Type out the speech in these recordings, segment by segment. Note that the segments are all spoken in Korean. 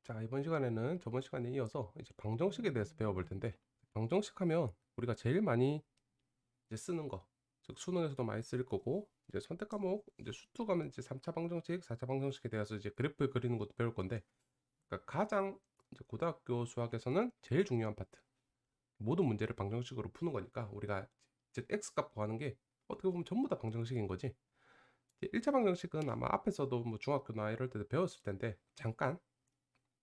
자, 이번 시간에는 저번 시간에 이어서 이제 방정식에 대해서 배워볼 텐데, 방정식 하면 우리가 제일 많이 이제 쓰는 거, 즉 수능에서도 많이 쓸 거고, 이제 선택 과목, 이제 수투 가면 이제 3차 방정식, 4차 방정식에 대해서 이제 그래프 그리는 것도 배울 건데, 그러니까 가장 이제 고등학교 수학에서는 제일 중요한 파트, 모든 문제를 방정식으로 푸는 거니까 우리가 즉 x 값 구하는 게 어떻게 보면 전부 다 방정식인 거지. 1차 방정식은 아마 앞에서도 뭐 중학교나 이럴 때도 배웠을 텐데, 잠깐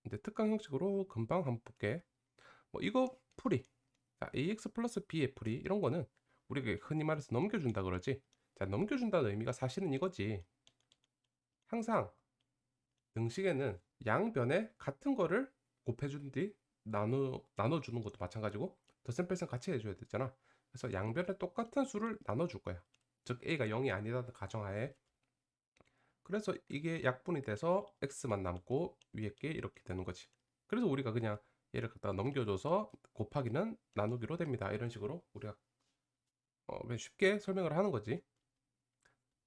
이제 특강 형식으로 금방 한번 볼게. 뭐 이거 풀이, 자, ax 플러스 b의 풀이 이런 거는 우리가 흔히 말해서 넘겨준다 그러지. 자, 넘겨준다는 의미가 사실은 이거지. 항상 등식에는 양변에 같은 거를 곱해준 뒤 나눠주는 것도 마찬가지고 덧셈 뺄셈 같이 해줘야 되잖아. 그래서 양변에 똑같은 수를 나눠줄 거야. 즉 a가 0이 아니라는 가정하에. 그래서 이게 약분이 돼서 x만 남고 위에 게 이렇게 되는 거지. 그래서 우리가 그냥 얘를 갖다가 넘겨줘서 곱하기는 나누기로 됩니다. 이런 식으로 우리가 그냥 쉽게 설명을 하는 거지.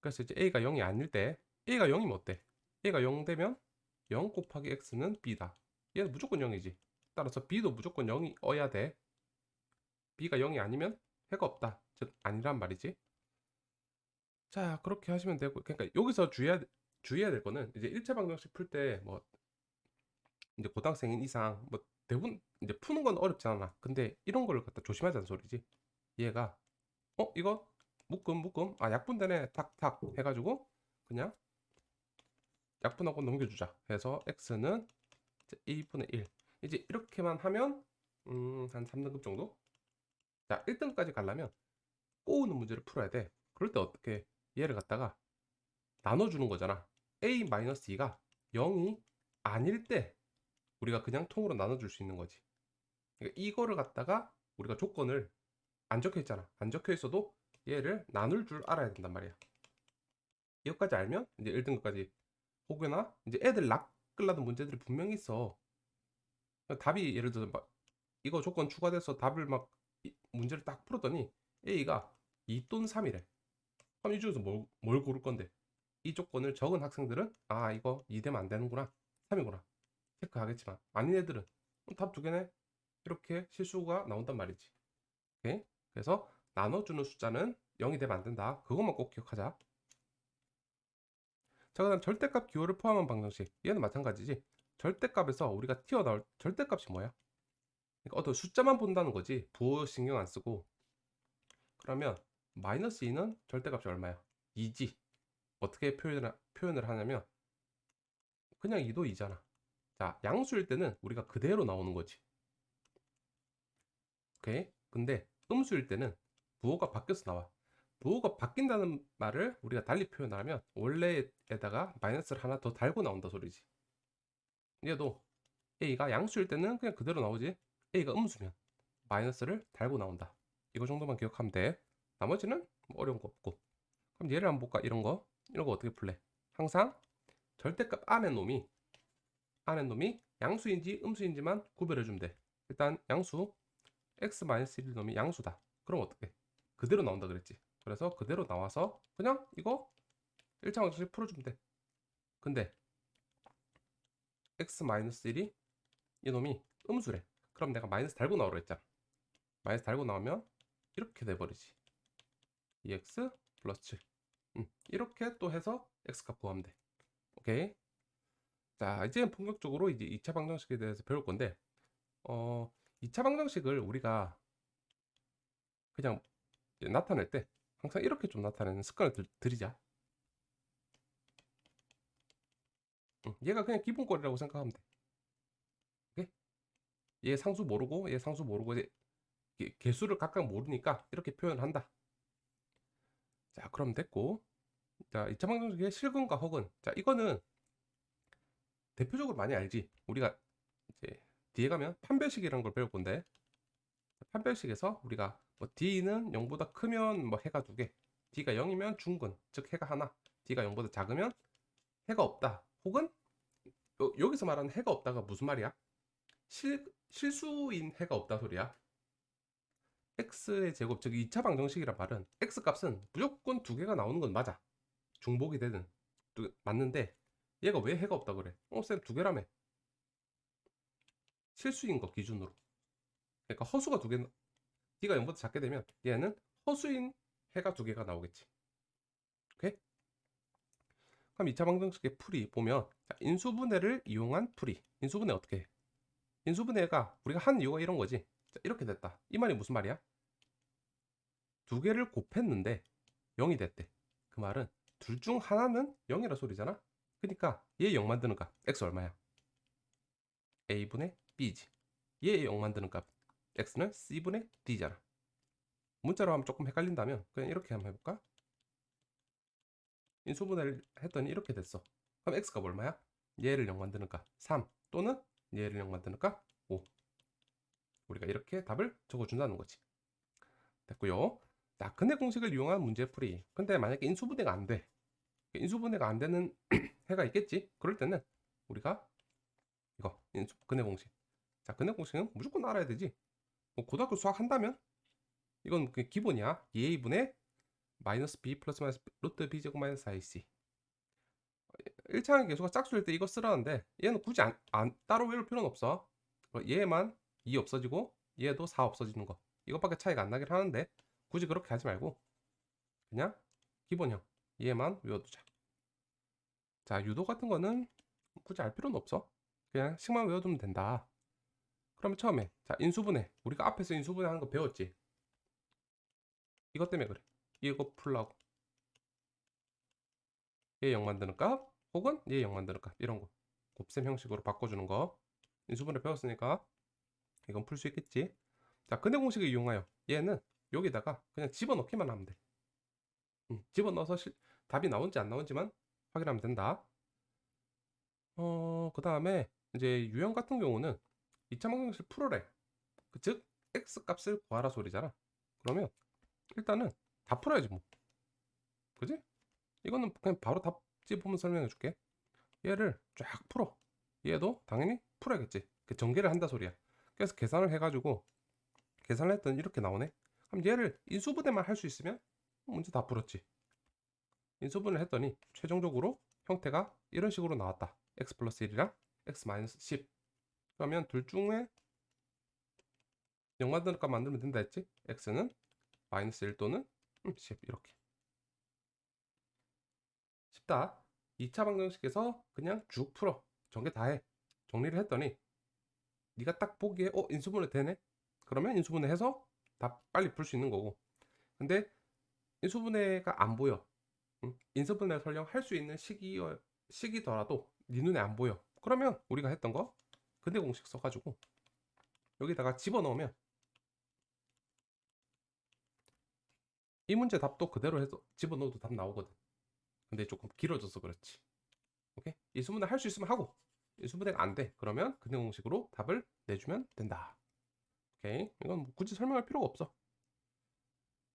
그래서 이제 a가 0이 아닐 때 a가 0이면 어때? a가 0 되면 0 곱하기 x는 b다. 얘는 무조건 0이지. 따라서 b도 무조건 0이어야 돼. b가 0이 아니면 해가 없다. 즉 아니란 말이지. 자, 그렇게 하시면 되고, 그러니까 여기서 주의해야 될 거는 이제 1차 방정식 풀 때 뭐 이제 고등학생인 이상 뭐 대부분 이제 푸는 건 어렵지 않아. 근데 이런 걸 갖다 조심하자는 소리지. 얘가 이거 묶음 아 약분되네 탁탁 해가지고 그냥 약분하고 넘겨주자 해서 x는 이제 2분의 1 이제 이렇게만 하면 한 3등급 정도. 자, 1등까지 가려면 꼬우는 문제를 풀어야 돼. 그럴 때 어떻게 얘를 갖다가 나눠주는 거잖아. a-2가 0이 아닐 때 우리가 그냥 통으로 나눠줄 수 있는 거지. 그러니까 이거를 갖다가 우리가 조건을 안 적혀 있잖아. 안 적혀 있어도 얘를 나눌 줄 알아야 된단 말이야. 이것까지 알면 이제 1등급까지 혹여나 이제 애들 낚으려는 문제들이 분명히 있어. 답이 예를 들어 막 이거 조건 추가돼서 답을 막 문제를 딱 풀었더니 A가 2 또는 3이래. 그럼 이 중에서 뭘 고를 건데? 이 조건을 적은 학생들은 아 이거 2 되면 안 되는구나. 3이구나. 체크하겠지만 아닌 애들은 답 두 개네. 이렇게 실수가 나온단 말이지. 오케이? 그래서 나눠주는 숫자는 0이 되면 안 된다. 그것만 꼭 기억하자. 자, 그다음 절대값 기호를 포함한 방정식. 얘는 마찬가지지. 절대값에서 우리가 튀어나올 절대값이 뭐야? 그러니까 어떤 숫자만 본다는 거지. 부호 신경 안 쓰고. 그러면 마이너스 2는 절대값이 얼마야? 2지. 어떻게 표현을 하냐면 그냥 2도 2잖아. 자, 양수일 때는 우리가 그대로 나오는 거지. 오케이? 근데 음수일 때는 부호가 바뀌어서 나와. 부호가 바뀐다는 말을 우리가 달리 표현하면 원래에다가 마이너스를 하나 더 달고 나온다 소리지. 얘도 a가 양수일 때는 그냥 그대로 나오지. a가 음수면 마이너스를 달고 나온다. 이거 정도만 기억하면 돼. 나머지는 뭐 어려운 거 없고. 그럼 얘를 한번 볼까? 이런 거 어떻게 풀래? 항상 절대값 안의 놈이 양수인지 음수인지만 구별해 주면 돼. 일단 양수 x-1 놈이 양수다. 그럼 어떻게? 그대로 나온다 그랬지. 그래서 그대로 나와서 그냥 이거 1차 방정식 풀어주면 돼. 근데 x-1이 이놈이 음수래. 그럼 내가 마이너스 달고 나오라 했잖아. 마이너스 달고 나오면 이렇게 돼버리지. 2x 플러스 7. 이렇게 또 해서 x값 구하면 돼. 오케이. 자, 이제 본격적으로 이제 2차 방정식에 대해서 배울 건데, 2차 방정식을 우리가 그냥 나타낼 때 항상 이렇게 좀 나타내는 습관을 들이자. 얘가 그냥 기본꼴이라고 생각하면 돼. 오케이? 얘 상수 모르고, 얘 상수 모르고, 이제 개수를 각각 모르니까 이렇게 표현을 한다. 자, 그럼 됐고. 자, 2차 방정식의 실근과 허근. 자, 이거는 대표적으로 많이 알지. 우리가 이제 뒤에 가면 판별식이라는 걸 배울 건데, 판별식에서 우리가 뭐 d는 0보다 크면 뭐 해가 두 개, d가 0이면 중근, 즉 해가 하나, d가 0보다 작으면 해가 없다. 혹은 여기서 말하는 해가 없다가 무슨 말이야? 실수인 해가 없다 소리야. x의 제곱, 즉 2차 방정식이란 말은 x 값은 무조건 두 개가 나오는 건 맞아. 중복이 되든 맞는데 얘가 왜 해가 없다 그래? 쌤 두 개라며. 실수인 거 기준으로. 그러니까 허수가 두 개, D가 0보다 작게 되면 얘는 허수인 해가 두 개가 나오겠지. 오케이? 그럼 2차 방정식의 풀이 보면, 자, 인수분해를 이용한 풀이. 인수분해 어떻게 해? 인수분해가 우리가 한 이유가 이런 거지. 자, 이렇게 됐다. 이 말이 무슨 말이야? 두 개를 곱했는데 0이 됐대. 그 말은 둘 중 하나는 0이라 소리잖아. 그러니까 얘 0 만드는 값 x 얼마야? a분의 b지. 얘 0 만드는 값 x는 c분의 d잖아. 문자로 하면 조금 헷갈린다면 그냥 이렇게 한번 해볼까? 인수분해를 했더니 이렇게 됐어. 그럼 x가 얼마야? 얘를 0 만드는 값 3 또는 얘를 0 만드는 값 5. 우리가 이렇게 답을 적어준다는 거지. 됐고요. 자, 근해 공식을 이용한 문제풀이. 근데 만약에 인수분해가 안 돼. 인수분해가 안 되는 해가 있겠지? 그럴 때는 우리가 이거 근해 공식. 자, 근해 공식은 무조건 알아야 되지. 뭐 고등학교 수학 한다면 이건 그 기본이야. 2a분의 마이너스 b 플러스 마이너스 루트 b 제곱 마이너스 4ac. 1차항의 계수가 짝수일 때 이거 쓰라는데 얘는 굳이 따로 외울 필요는 없어. 얘만 2 없어지고 얘도 4 없어지는 거. 이것밖에 차이가 안 나긴 하는데 굳이 그렇게 하지 말고 그냥 기본형 얘만 외워두자. 자, 유도 같은 거는 굳이 알 필요는 없어. 그냥 식만 외워두면 된다. 그러면 처음에 자, 인수분해. 우리가 앞에서 인수분해 하는 거 배웠지? 이것 때문에 그래. 이거 풀라고. 얘 0 만드는 값 혹은 얘 0 만드는 값 이런 거 곱셈 형식으로 바꿔주는 거 인수분해 배웠으니까 이건 풀 수 있겠지. 자, 근해 공식을 이용하여 얘는 여기다가 그냥 집어넣기만 하면 돼. 집어넣어서 답이 나온지 안 나온지만 확인하면 된다. 그 다음에 이제 유형 같은 경우는 2차 방정식 풀어래. 즉 x 값을 구하라 소리잖아. 그러면 일단은 다 풀어야지 뭐. 그지? 이거는 그냥 바로 답지 보면 설명해 줄게. 얘를 쫙 풀어. 얘도 당연히 풀어야겠지. 그 전개를 한다 소리야. 그래서 계산을 해가지고 계산을 했더니 이렇게 나오네. 그럼 얘를 인수분해만 할 수 있으면 문제 다 풀었지. 인수분해를 했더니 최종적으로 형태가 이런 식으로 나왔다. x 플러스 1이랑 x 마이너스 10. 그러면 둘 중에 0 만드는 값 만들면 된다 했지? x는 마이너스 1 또는 10 이렇게. 쉽다. 2차 방정식에서 그냥 쭉 풀어. 전개 다 해. 정리를 했더니 네가 딱 보기에 인수분해 되네? 그러면 인수분해 해서 다 빨리 풀 수 있는 거고. 근데 인수분해가 안 보여. 인수분해 설령 할 수 있는 시기더라도 네 눈에 안 보여. 그러면 우리가 했던 거 근해 공식 써가지고 여기다가 집어넣으면 이 문제 답도 그대로 해서 집어넣어도 답 나오거든. 근데 조금 길어져서 그렇지. 오케이? 인수분해 할 수 있으면 하고 인수분해가 안 돼. 그러면 근해 공식으로 답을 내주면 된다. 오케이? 이건 뭐 굳이 설명할 필요가 없어.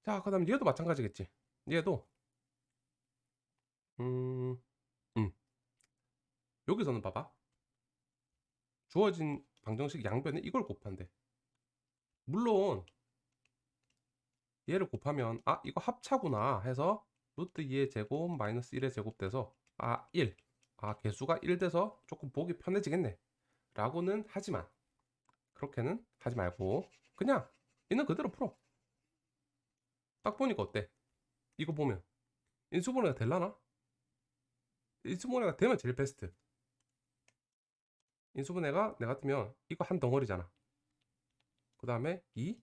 자, 그 다음 얘도 마찬가지겠지. 얘도 음, 음. 여기서는 봐봐. 주어진 방정식 양변에 이걸 곱한대. 물론 얘를 곱하면 이거 합차구나 해서 루트 2의 제곱 마이너스 1의 제곱 돼서 1. 개수가 1 돼서 조금 보기 편해지겠네 라고는 하지만 그렇게는 하지 말고 그냥 있는 그대로 풀어. 딱 보니까 어때? 이거 보면 인수분해가 될라나? 인수분해가 되면 제일 베스트. 인수분해가 내 같으면 이거 한 덩어리잖아. 그 다음에 2,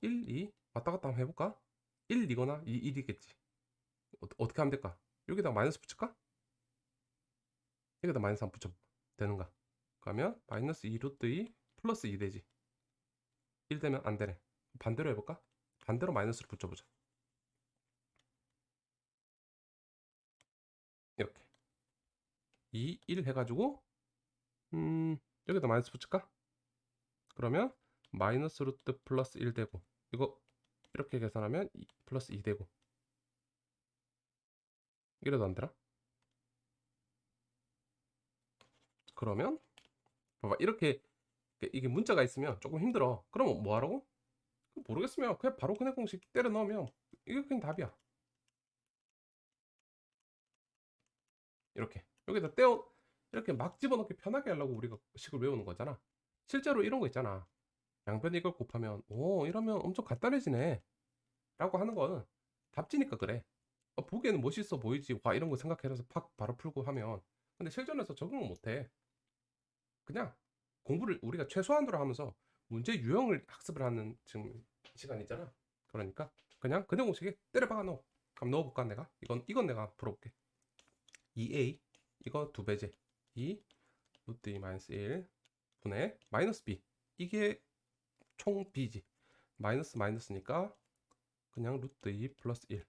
1, 2 왔다 갔다 한번 해볼까? 1, 2거나 2, 1이겠지. 어떻게 하면 될까? 여기다 마이너스 붙일까? 여기다 마이너스 3 붙여 되는가? 그러면 마이너스 2 루트 2 플러스 2 되지. 1 되면 안 되네. 반대로 해볼까? 반대로 마이너스를 붙여보자. 이렇게 2, 1 해가지고 여기다 마이너스 붙일까? 그러면 마이너스 루트 플러스 1 되고 이거 이렇게 계산하면 플러스 2 되고 이래도 안 되나? 그러면 봐봐 이렇게 이게 문자가 있으면 조금 힘들어. 그럼 뭐 하라고? 모르겠으면 그냥 바로 근해 공식 때려 넣으면 이게 그냥 답이야. 이렇게 여기다 떼어 이렇게 막 집어넣기 편하게 하려고 우리가 식을 외우는 거잖아. 실제로 이런 거 있잖아. 양변 이걸 곱하면 오 이러면 엄청 간단해지네 라고 하는 거는 답지니까 그래. 보기에는 멋있어 보이지 와 이런 거 생각해서 팍 바로 풀고 하면 근데 실전에서 적응을 못해. 그냥 공부를 우리가 최소한으로 하면서 문제 유형을 학습을 하는 지금 시간이잖아. 그러니까 그냥 근해 공식에 때려박아 넣어. 그럼 넣어볼까 내가? 이건 내가 풀어볼게. 2a 이거 2배제 2 루트 2 마이너스 1 분의 마이너스 b 이게 총 b지. 마이너스 마이너스니까 그냥 루트 2 플러스 1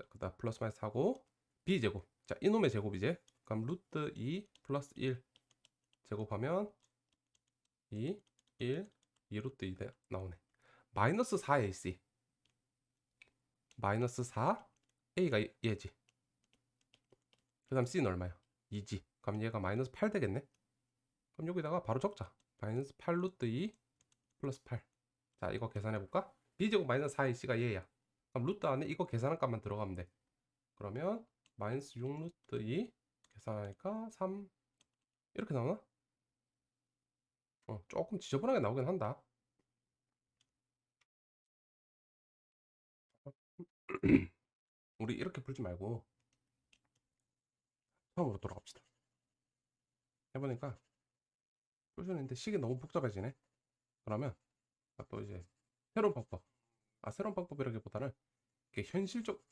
그다음 플러스 마이너스 하고 b제곱 자 이놈의 제곱이지. 그럼 루트 2 플러스 1 제곱하면 2 1 2 루트 2 나오네. 마이너스 4ac 마이너스 4 a가 얘지. 그 다음 c는 얼마야? 2지. 그럼 얘가 마이너스 8 되겠네. 그럼 여기다가 바로 적자. 마이너스 8 루트 2 플러스 8. 자 이거 계산해볼까? b제곱 마이너스 4ac가 얘야. 그럼 루트 안에 이거 계산한 값만 들어가면 돼. 그러면 마이너스 6 루트 2 계산하니까 3 이렇게 나오나? 조금 지저분하게 나오긴 한다. 우리 이렇게 풀지 말고 처음으로 돌아갑시다. 해보니까 풀 수 있는데 식이 너무 복잡해지네. 그러면 또 이제 새로운 방법. 새로운 방법이라기보다는 이게 현실적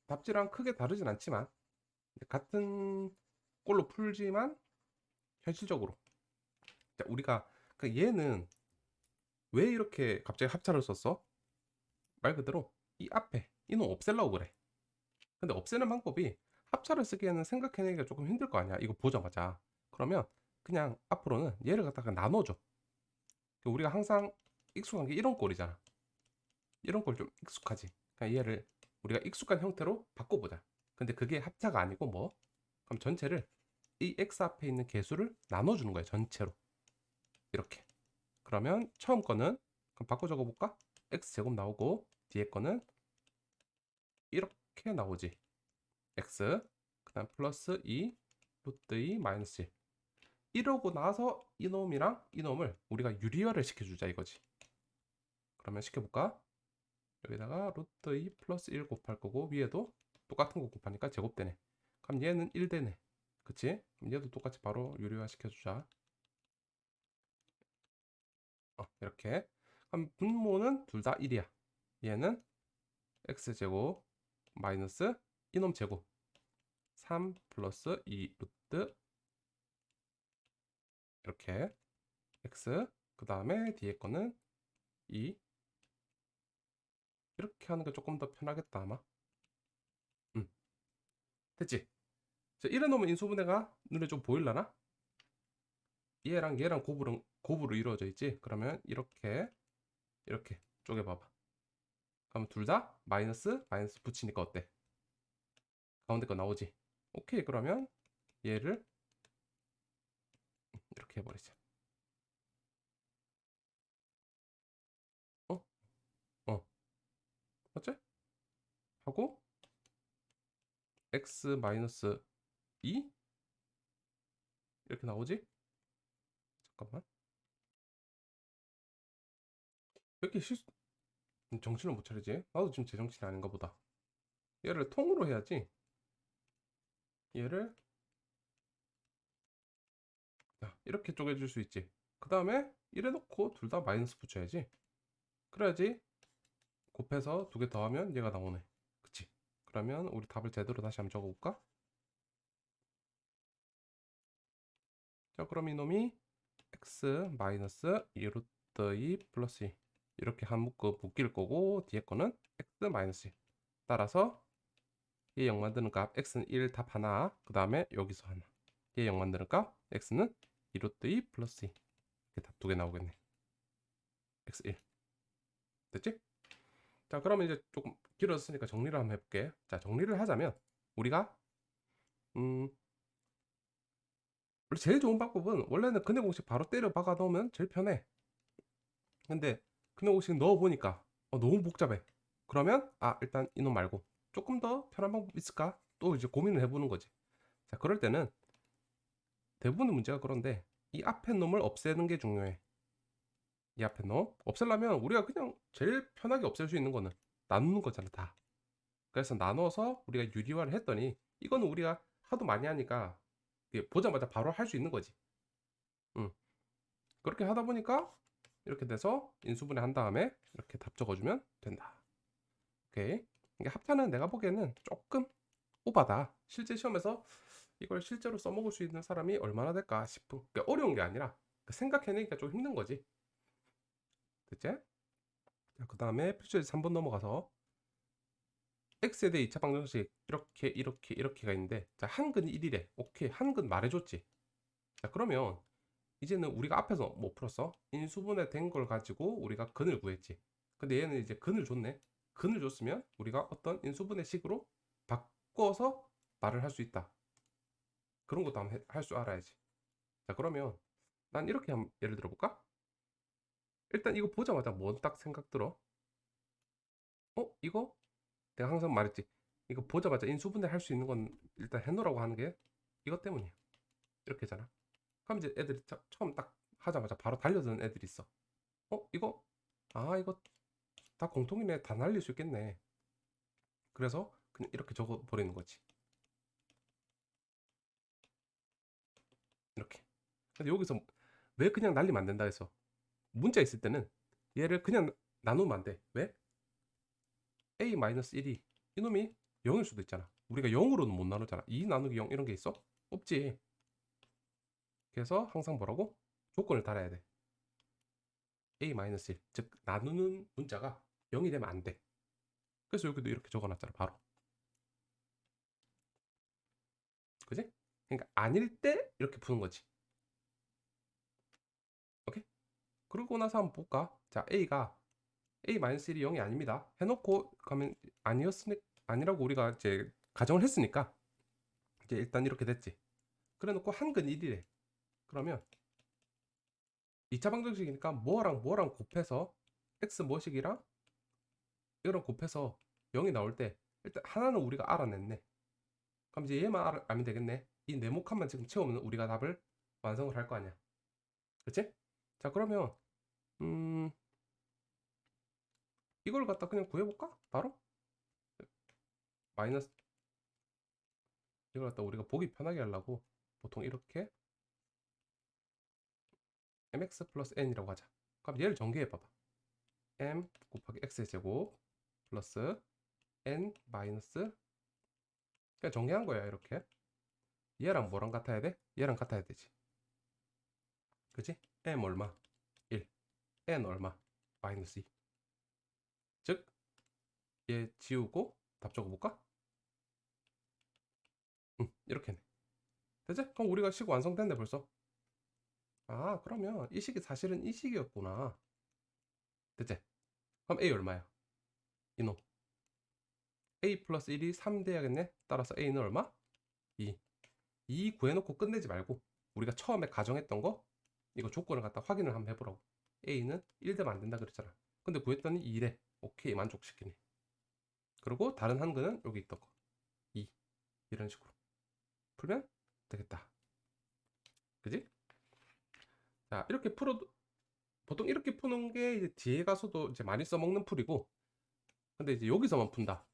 답지랑 크게 다르진 않지만 같은 꼴로 풀지만 현실적으로 자, 우리가 얘는 왜 이렇게 갑자기 합차를 썼어? 말 그대로 이 앞에 이놈 없애려고 그래. 근데 없애는 방법이 합차를 쓰기에는 생각해내기가 조금 힘들 거 아니야. 이거 보자마자. 그러면 그냥 앞으로는 얘를 갖다가 나눠줘. 우리가 항상 익숙한 게 이런 꼴이잖아. 이런 꼴 좀 익숙하지. 그러니까 얘를 우리가 익숙한 형태로 바꿔보자. 근데 그게 합차가 아니고 뭐? 그럼 전체를 이 x 앞에 있는 개수를 나눠주는 거야. 전체로. 이렇게. 그러면 처음 거는 그럼 바꿔 적어볼까? x제곱 나오고 뒤에 거는 이렇게 나오지. x 그 다음 플러스 2 루트 2 마이너스 1 이러고 나서 이놈이랑 이놈을 우리가 유리화를 시켜주자 이거지. 그러면 시켜볼까? 여기다가 루트 2 플러스 1 곱할 거고 위에도 똑같은 거 곱하니까 제곱되네. 그럼 얘는 1 되네. 그치? 그럼 얘도 똑같이 바로 유리화 시켜주자. 이렇게. 그럼 분모는 둘 다 1이야. 얘는 x제곱 마이너스 이놈 제곱 3 플러스 2 루트 이렇게 x 그 다음에 뒤에 거는 2 이렇게 하는 게 조금 더 편하겠다 아마. 됐지? 자, 이래 놓으면 인수분해가 눈에 좀 보일라나? 얘랑 얘랑 곱으로 이루어져 있지? 그러면 이렇게 쪼개봐봐. 그럼 둘 다 마이너스 붙이니까 어때? 가운데 거 나오지? 오케이 그러면 얘를 이렇게 해버리자. 어? 어. 맞지? 하고 x 마이너스 2 이렇게 나오지? 잠깐만. 왜 이렇게 정신을 못 차리지? 나도 지금 제정신이 아닌가 보다. 얘를 통으로 해야지. 얘를 이렇게 쪼개줄 수 있지. 그 다음에 이래 놓고 둘 다 마이너스 붙여야지. 그래야지 곱해서 두 개 더하면 얘가 나오네. 그치? 그러면 우리 답을 제대로 다시 한번 적어볼까? 자 그럼 이놈이 x 마이너스 2 루트 2 플러스 2 이렇게 한 묶일 거고 뒤에 거는 x 마이너스 2 따라서 얘 0 만드는 값 x는 1 답 하나 그 다음에 여기서 하나 얘 0 만드는 값 x는 2 루트 2 플러스 2 이렇게 답 두 개 나오겠네. x 1 됐지? 자 그러면 이제 조금 길어졌으니까 정리를 한번 해볼게. 자 정리를 하자면 우리가 원래 제일 좋은 방법은 원래는 근해 공식 바로 때려 박아 넣으면 제일 편해. 근데 근해 공식 넣어 보니까 너무 복잡해. 그러면 일단 이놈 말고 조금 더 편한 방법 있을까? 또 이제 고민을 해보는 거지. 자 그럴 때는 대부분의 문제가 그런데 이 앞에 놈을 없애는 게 중요해. 이 앞에 놈 없애려면 우리가 그냥 제일 편하게 없앨 수 있는 거는 나누는 거잖아 다. 그래서 나눠서 우리가 유리화를 했더니 이거는 우리가 하도 많이 하니까 보자마자 바로 할 수 있는 거지. 그렇게 하다 보니까 이렇게 돼서 인수분해 한 다음에 이렇게 답 적어주면 된다. 오케이. 이게 합차는 내가 보기에는 조금 오바다. 실제 시험에서 이걸 실제로 써먹을 수 있는 사람이 얼마나 될까 싶은. 그러니까 어려운 게 아니라 생각해내기가 좀 힘든 거지. 됐지? 그 다음에 필수제 3번 넘어가서 x에 대해 2차 방정식 이렇게가 있는데, 자 한근 1이래. 오케이, 한근 말해줬지. 자 그러면 이제는 우리가 앞에서 뭐 풀었어? 인수분해 된 걸 가지고 우리가 근을 구했지. 근데 얘는 이제 근을 줬네. 근을 줬으면 우리가 어떤 인수분해 식으로 바꿔서 말을 할 수 있다. 그런 것도 한번 할 줄 알아야지. 자 그러면 난 이렇게 한번 예를 들어 볼까? 일단 이거 보자마자 뭔 딱 생각 들어? 이거 내가 항상 말했지. 이거 보자마자 인수분해 할 수 있는 건 일단 해놓으라고 하는 게 이것 때문이야. 이렇게잖아. 그럼 이제 애들이 처음 딱 하자마자 바로 달려드는 애들이 있어. 이거 이거 다 공통이네. 다 날릴 수 있겠네. 그래서 그냥 이렇게 적어 버리는 거지. 이렇게. 근데 여기서 왜 그냥 날리면 안 된다 해서 문자 있을 때는 얘를 그냥 나누면 안 돼. 왜? a-1이 이놈이 0일 수도 있잖아. 우리가 0으로는 못 나누잖아. 2 나누기 0 이런 게 있어? 없지. 그래서 항상 뭐라고? 조건을 달아야 돼. a-1. 즉 나누는 문자가 0이 되면 안 돼. 그래서 여기도 이렇게 적어놨잖아. 바로. 그지? 그러니까 아닐 때 이렇게 푸는 거지. 오케이? 그러고 나서 한번 볼까? 자, a가 a-1이 0이 아닙니다. 해놓고 가면 아니라고 우리가 이제 가정을 했으니까 이제 일단 이렇게 됐지. 그래놓고 한근 1이래. 그러면 2차 방정식이니까 뭐랑 곱해서 x 뭐식이랑 이거랑 곱해서 0이 나올 때 일단 하나는 우리가 알아냈네. 그럼 이제 얘만 알면 되겠네. 이 네모칸만 지금 채우면 우리가 답을 완성을 할 거 아니야. 그치? 자 그러면 이걸 갖다 그냥 구해볼까? 바로? 마이너스 이걸 갖다 우리가 보기 편하게 하려고 보통 이렇게 mx 플러스 n이라고 하자. 그럼 얘를 전개해봐봐. m 곱하기 x의 제곱 플러스 n 마이너스, 그냥 정리한 거야. 이렇게 얘랑 뭐랑 같아야 돼? 얘랑 같아야 되지. 그치? m 얼마? 1. n 얼마? 마이너스 2. 즉 얘 지우고 답 적어볼까? 이렇게네. 되지? 그럼 우리가 식 완성됐네 벌써. 그러면 이 식이 사실은 이 식이었구나. 됐지? 그럼 a 얼마야? 이놈 a 플러스 1이 3 돼야겠네. 따라서 a는 얼마? 2. 2 구해놓고 끝내지 말고 우리가 처음에 가정했던 거 이거 조건을 갖다 확인을 한번 해보라고. a는 1 되면 안 된다 그랬잖아. 근데 구했더니 2래. 오케이, 만족시키네. 그리고 다른 한근은 여기 있던 거 2. 이런 식으로 풀면 되겠다. 그지? 자 이렇게 풀어도 보통 이렇게 푸는 게 이제 뒤에 가서도 이제 많이 써먹는 풀이고, 근데 이제 여기서만 푼다.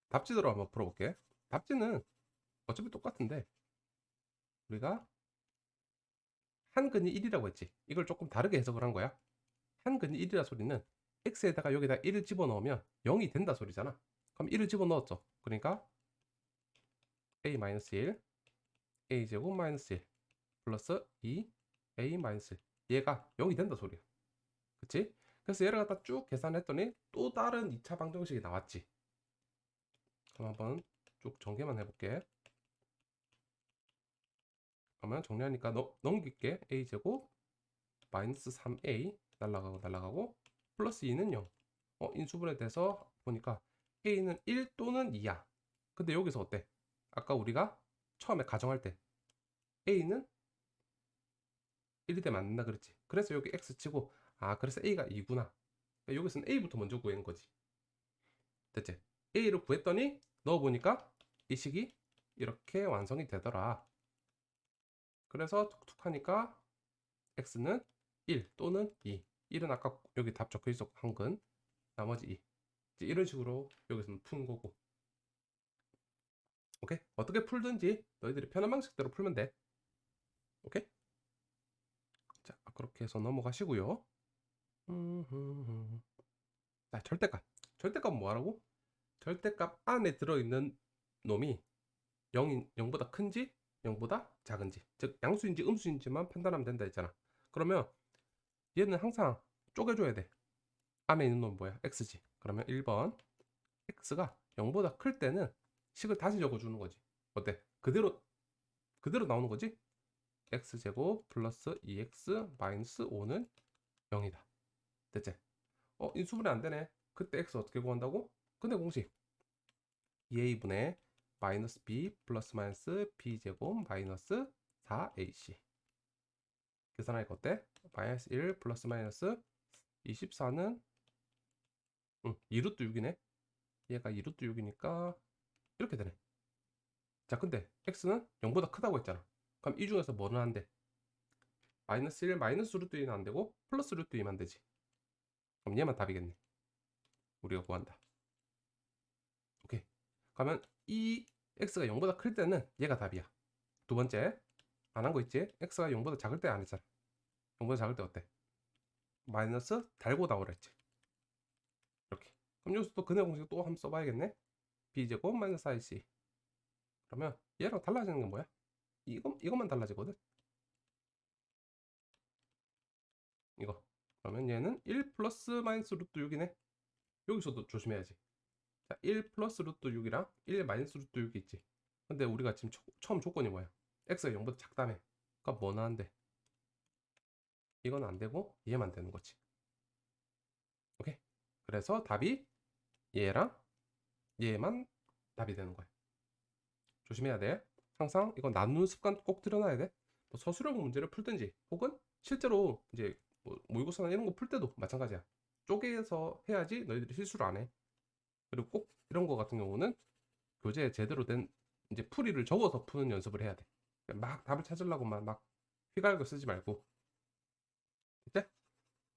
답지대로 한번 풀어볼게. 답지는 어차피 똑같은데 우리가 한근이 1이라고 했지. 이걸 조금 다르게 해석을 한 거야. 한근이 1이라 소리는 x에다가 여기다 1을 집어넣으면 0이 된다 소리잖아. 그럼 1을 집어넣었죠. 그러니까 a-1 a제곱 마이너스 1 플러스 2 a-1 얘가 0이 된다 소리야. 그치? 그래서 얘를 갖다 쭉 계산했더니 또 다른 2차 방정식이 나왔지. 그럼 한번 쭉 전개만 해볼게. 그러면 정리하니까 넘길게. a제곱 마이너스 3a 날라가고 플러스 2는 0. 인수분해 돼서 보니까 a는 1 또는 2야. 근데 여기서 어때? 아까 우리가 처음에 가정할 때 a는 1이 되면 안 된다 그랬지. 그래서 여기 x 치고 그래서 a가 2구나. 여기서는 a부터 먼저 구한 거지. 됐지? a를 구했더니 넣어보니까 이 식이 이렇게 완성이 되더라. 그래서 툭툭 하니까 x는 1 또는 2. 1은 아까 여기 답 적혀 있었고 한근, 나머지 2. 이제 이런 식으로 여기서는 푼 거고. 오케이? 어떻게 풀든지 너희들이 편한 방식대로 풀면 돼. 오케이? 자, 그렇게 해서 넘어가시고요. 자, 절대값. 절대값은 뭐하라고? 절대값 안에 들어있는 놈이 0보다 큰지 0보다 작은지, 즉 양수인지 음수인지만 판단하면 된다 했잖아. 그러면 얘는 항상 쪼개줘야 돼. 안에 있는 놈은 뭐야? x지. 그러면 1번 x가 0보다 클 때는 식을 다시 적어주는 거지. 어때? 그대로 나오는 거지? x제곱 플러스 2x 마이너스 5는 0이다. 됐지? 인수분해 안 되네. 그때 x 어떻게 구한다고? 근데 공식 2a분의 마이너스 b 플러스 마이너스 b제곱 마이너스 4ac. 계산하니까 어때? 마이너스 1 플러스 마이너스 24는 2루트 6이네. 얘가 2루트 6이니까 이렇게 되네. 자, 근데 x는 0보다 크다고 했잖아. 그럼 이 중에서 뭐는 안 돼? 마이너스 1 마이너스 루트 2는 안 되고 플러스 루트 2만 되지. 그럼 얘만 답이겠네. 우리가 구한다. 오케이. 그러면 이 x가 0보다 클 때는 얘가 답이야. 두 번째, 안 한 거 있지? x가 0보다 작을 때 안 했잖아. 0보다 작을 때 어때? 마이너스 달고 나오라 했지. 이렇게. 그럼 여기서 또 근해 공식 또 한번 써봐야겠네. b제곱 마이너스 4ac. 그러면 얘랑 달라지는 건 뭐야? 이것만 달라지거든. 이거. 그러면 얘는 1 플러스 마이너스 루트 6이네. 여기서도 조심해야지. 자, 1 플러스 루트 6이랑 1 마이너스 루트 6이 있지. 근데 우리가 지금 처음 조건이 뭐야? x가 0보다 작다며. 그럼 뭐 나는데? 이건 안 되고 얘만 되는 거지. 오케이? 그래서 답이 얘랑 얘만 답이 되는 거야. 조심해야 돼. 항상 이거 나누는 습관 꼭 들여놔야 돼. 뭐 서술형 문제를 풀든지 혹은 실제로 이제 뭐 모의고사나 이런 거 풀 때도 마찬가지야. 쪼개서 해야지 너희들이 실수를 안 해. 그리고 꼭 이런 거 같은 경우는 교재에 제대로 된 이제 풀이를 적어서 푸는 연습을 해야 돼. 막 답을 찾으려고만 막 휘갈겨 쓰지 말고. 이제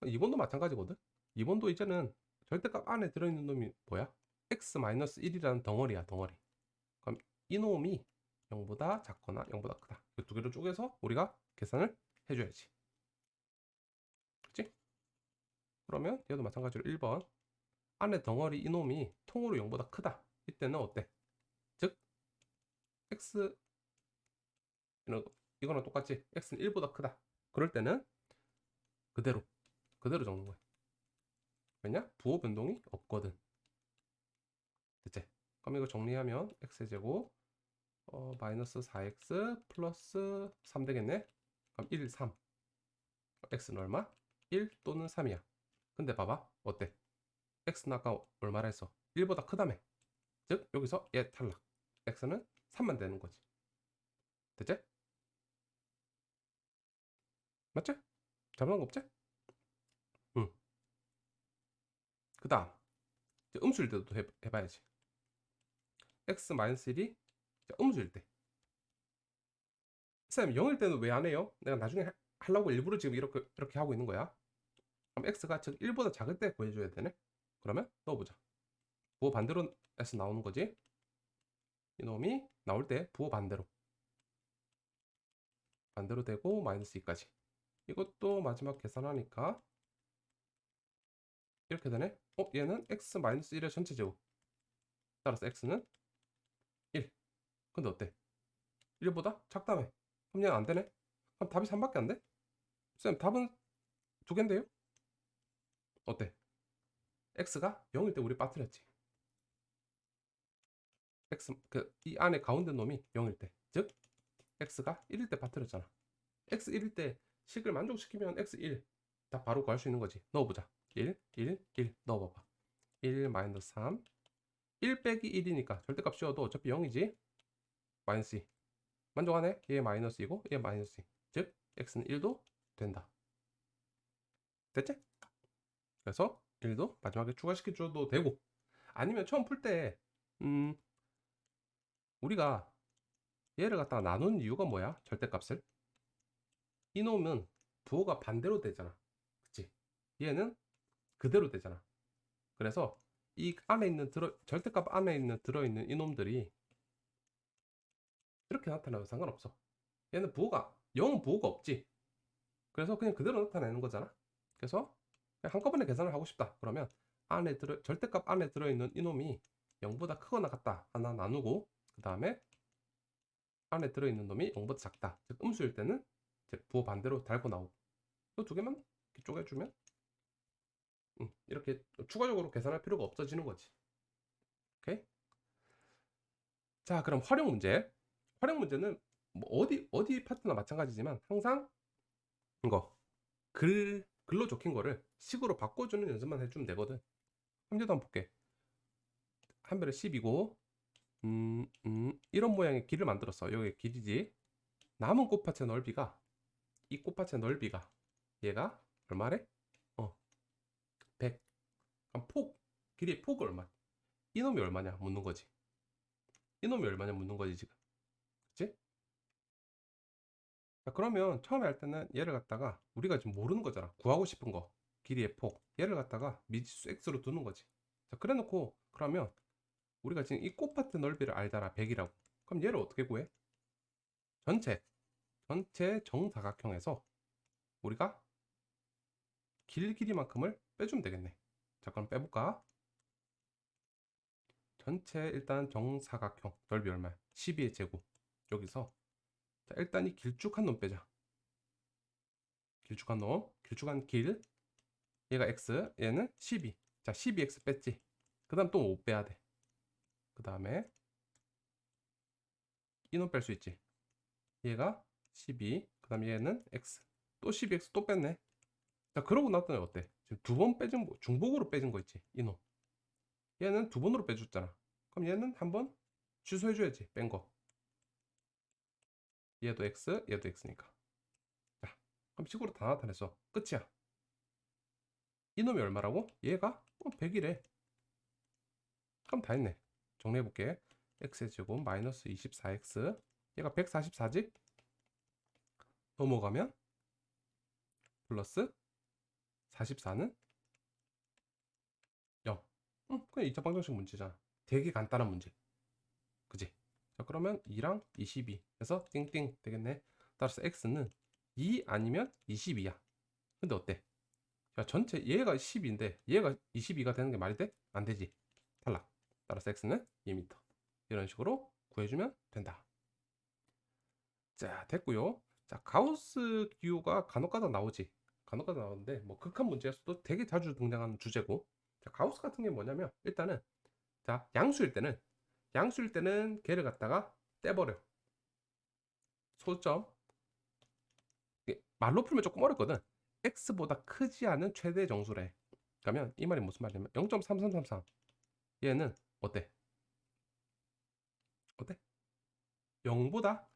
2번도 마찬가지거든. 2번도 이제는 절대값 안에 들어있는 놈이 뭐야? x-1이라는 덩어리야, 덩어리. 그럼 이 놈이 0보다 작거나 0보다 크다. 이 두 개를 쪼개서 우리가 계산을 해줘야지. 그치? 그러면 얘도 마찬가지로 1번 안에 덩어리 이 놈이 통으로 0보다 크다. 이때는 어때? 즉 x 이거랑 똑같지? x는 1보다 크다. 그럴 때는 그대로 적는 거야. 왜냐? 부호 변동이 없거든. 됐지? 그럼 이거 정리하면 x제곱 마이너스 4x 플러스 3 되겠네? 그럼 1, 3. x는 얼마? 1 또는 3이야. 근데 봐봐. 어때? x는 아까 얼마라 했어? 1보다 크다며. 즉 여기서 얘 탈락. x는 3만 되는 거지. 됐지? 맞지? 잘못한 거 없지? 응. 그 다음 음수일 때도 해봐야지. x-1이 음수일 때. 쌤 0일 때는 왜 안 해요? 내가 나중에 하려고 일부러 지금 이렇게 하고 있는 거야. 그럼 x가 즉 1보다 작을 때 구해줘야 되네. 그러면 넣어보자. 부호 반대로 s 나오는 거지. 이놈이 나올 때 부호 반대로 되고 마이너스 2까지. 이것도 마지막 계산하니까 이렇게 되네. 얘는 x-1의 전체 제곱. 따라서 x는 1. 근데 어때? 1보다 작다며. 그럼 얘는 안 되네. 그럼 답이 3밖에 안 돼? 쌤 답은 두 개인데요? 어때? x가 0일 때 우리 빠뜨렸지. x 이 안에 가운데 놈이 0일 때. 즉 x가 1일 때 빠뜨렸잖아. x 1일 때 식을 만족시키면 x 1. 다 바로 구할 수 있는 거지. 넣어보자. 1, 1, 1 넣어봐봐. 1 마이너스 3. 1 빼기 1이니까 절대값 씌워도 어차피 0이지. 마이너스 2. 만족하네. 얘 마이너스이고 얘 마이너스 2. 즉 x는 1도 된다. 됐지? 그래서 1도 마지막에 추가시켜줘도 되고, 아니면 처음 풀 때 우리가 얘를 갖다가 나눈 이유가 뭐야? 절대값을 이놈은 부호가 반대로 되잖아. 그치? 얘는 그대로 되잖아. 그래서 이 안에 있는 절대값 안에 있는 들어있는 이놈들이 이렇게 나타나도 상관없어. 얘는 부호가 0은 부호가 없지. 그래서 그냥 그대로 나타내는 거잖아. 그래서 그냥 한꺼번에 계산을 하고 싶다. 그러면 절대값 안에 들어있는 이놈이 0보다 크거나 같다 하나 나누고, 그 다음에 안에 들어있는 놈이 0보다 작다, 즉 음수일 때는 이제 부호 반대로 달고 나오고, 이 두 개만 이렇게 쪼개주면 이렇게 추가적으로 계산할 필요가 없어지는 거지. 오케이? 자, 그럼 활용 문제. 활용 문제는 뭐 어디 파트나 마찬가지지만 항상 이거 글로 적힌 거를 식으로 바꿔주는 연습만 해주면 되거든. 함재도 한번 볼게. 한 별에 10이고 이런 모양의 길을 만들었어. 여기 길이지. 남은 꽃밭의 넓이가, 이 꽃밭의 넓이가 얘가 얼마래? 100. 그럼 길이의 폭이 얼마? 이놈이 얼마냐 묻는 거지. 이놈이 얼마냐 묻는 거지 지금. 그치? 자, 그러면 처음에 할 때는 얘를 갖다가 우리가 지금 모르는 거잖아. 구하고 싶은 거, 길이의 폭, 얘를 갖다가 미지수 x로 두는 거지. 자, 그래 놓고 그러면 우리가 지금 이 꽃밭의 넓이를 알잖아. 100이라고. 그럼 얘를 어떻게 구해? 전체 정사각형에서 우리가 길이만큼을 빼주면 되겠네. 자, 그럼 빼볼까? 전체 일단 정사각형 넓이 얼마야? 12의 제곱. 여기서 자, 일단 이 길쭉한 놈 빼자. 길쭉한 길, 얘가 x, 얘는 12. 자, 12x 뺐지. 그 다음 또 5 빼야 돼. 그 다음에 이놈 뺄 수 있지. 얘가 12, 그 다음에 얘는 x, 또 12x 또 뺐네. 자, 그러고 나더니 어때? 지금 두 번 빼진 거, 중복으로 빼진 거 있지, 이놈. 얘는 두 번으로 빼줬잖아. 그럼 얘는 한 번 취소해줘야지, 뺀 거. 얘도 x, 얘도 x니까. 자, 그럼 식으로 다 나타냈어. 끝이야. 이놈이 얼마라고? 얘가 100이래. 그럼 다 했네. 정리해볼게. x제곱 마이너스 24x, 얘가 144지? 넘어가면 플러스 44는 0. 그냥 2차 방정식 문제잖아. 되게 간단한 문제. 그지? 자, 그러면 2랑 22 해서 띵띵 되겠네. 따라서 x는 2 아니면 22야. 근데 어때? 자, 전체 얘가 10인데 얘가 22가 되는 게 말이 돼? 안 되지. 탈락. 따라서 x는 2m. 이런 식으로 구해주면 된다. 자, 됐고요. 자, 가우스 기호가 간혹가다 나오지. 간혹가다 나오는데 뭐 극한 문제에서도 되게 자주 등장하는 주제고. 자, 가우스 같은 게 뭐냐면 일단은 자, 양수일 때는 걔를 갖다가 떼버려. 소점. 말로 풀면 조금 어렵거든. x보다 크지 않은 최대 정수래. 그러면 이 말이 무슨 말이냐면 0.3333. 얘는 어때? 0보다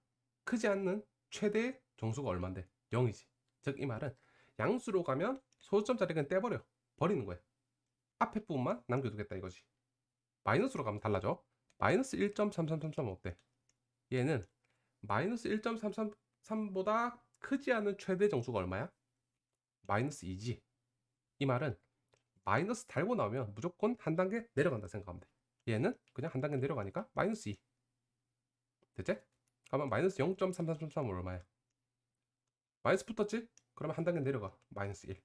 크지 않는 최대 정수가 얼만데? 0이지. 즉 이 말은 양수로 가면 소수점 자리 그냥 떼버려. 버리는 거야. 앞에 부분만 남겨두겠다 이거지. 마이너스로 가면 달라져. 마이너스 1.3333 어때? 얘는 마이너스 1.333보다 크지 않은 최대 정수가 얼마야? 마이너스 2지. 이 말은 마이너스 달고 나오면 무조건 한 단계 내려간다 생각하면 돼. 얘는 그냥 한 단계 내려가니까 마이너스 2. 됐지? 그러면 마이너스 0.3333은 얼마야? 마이너스 붙었지? 그러면 한 단계 내려가. 마이너스 1.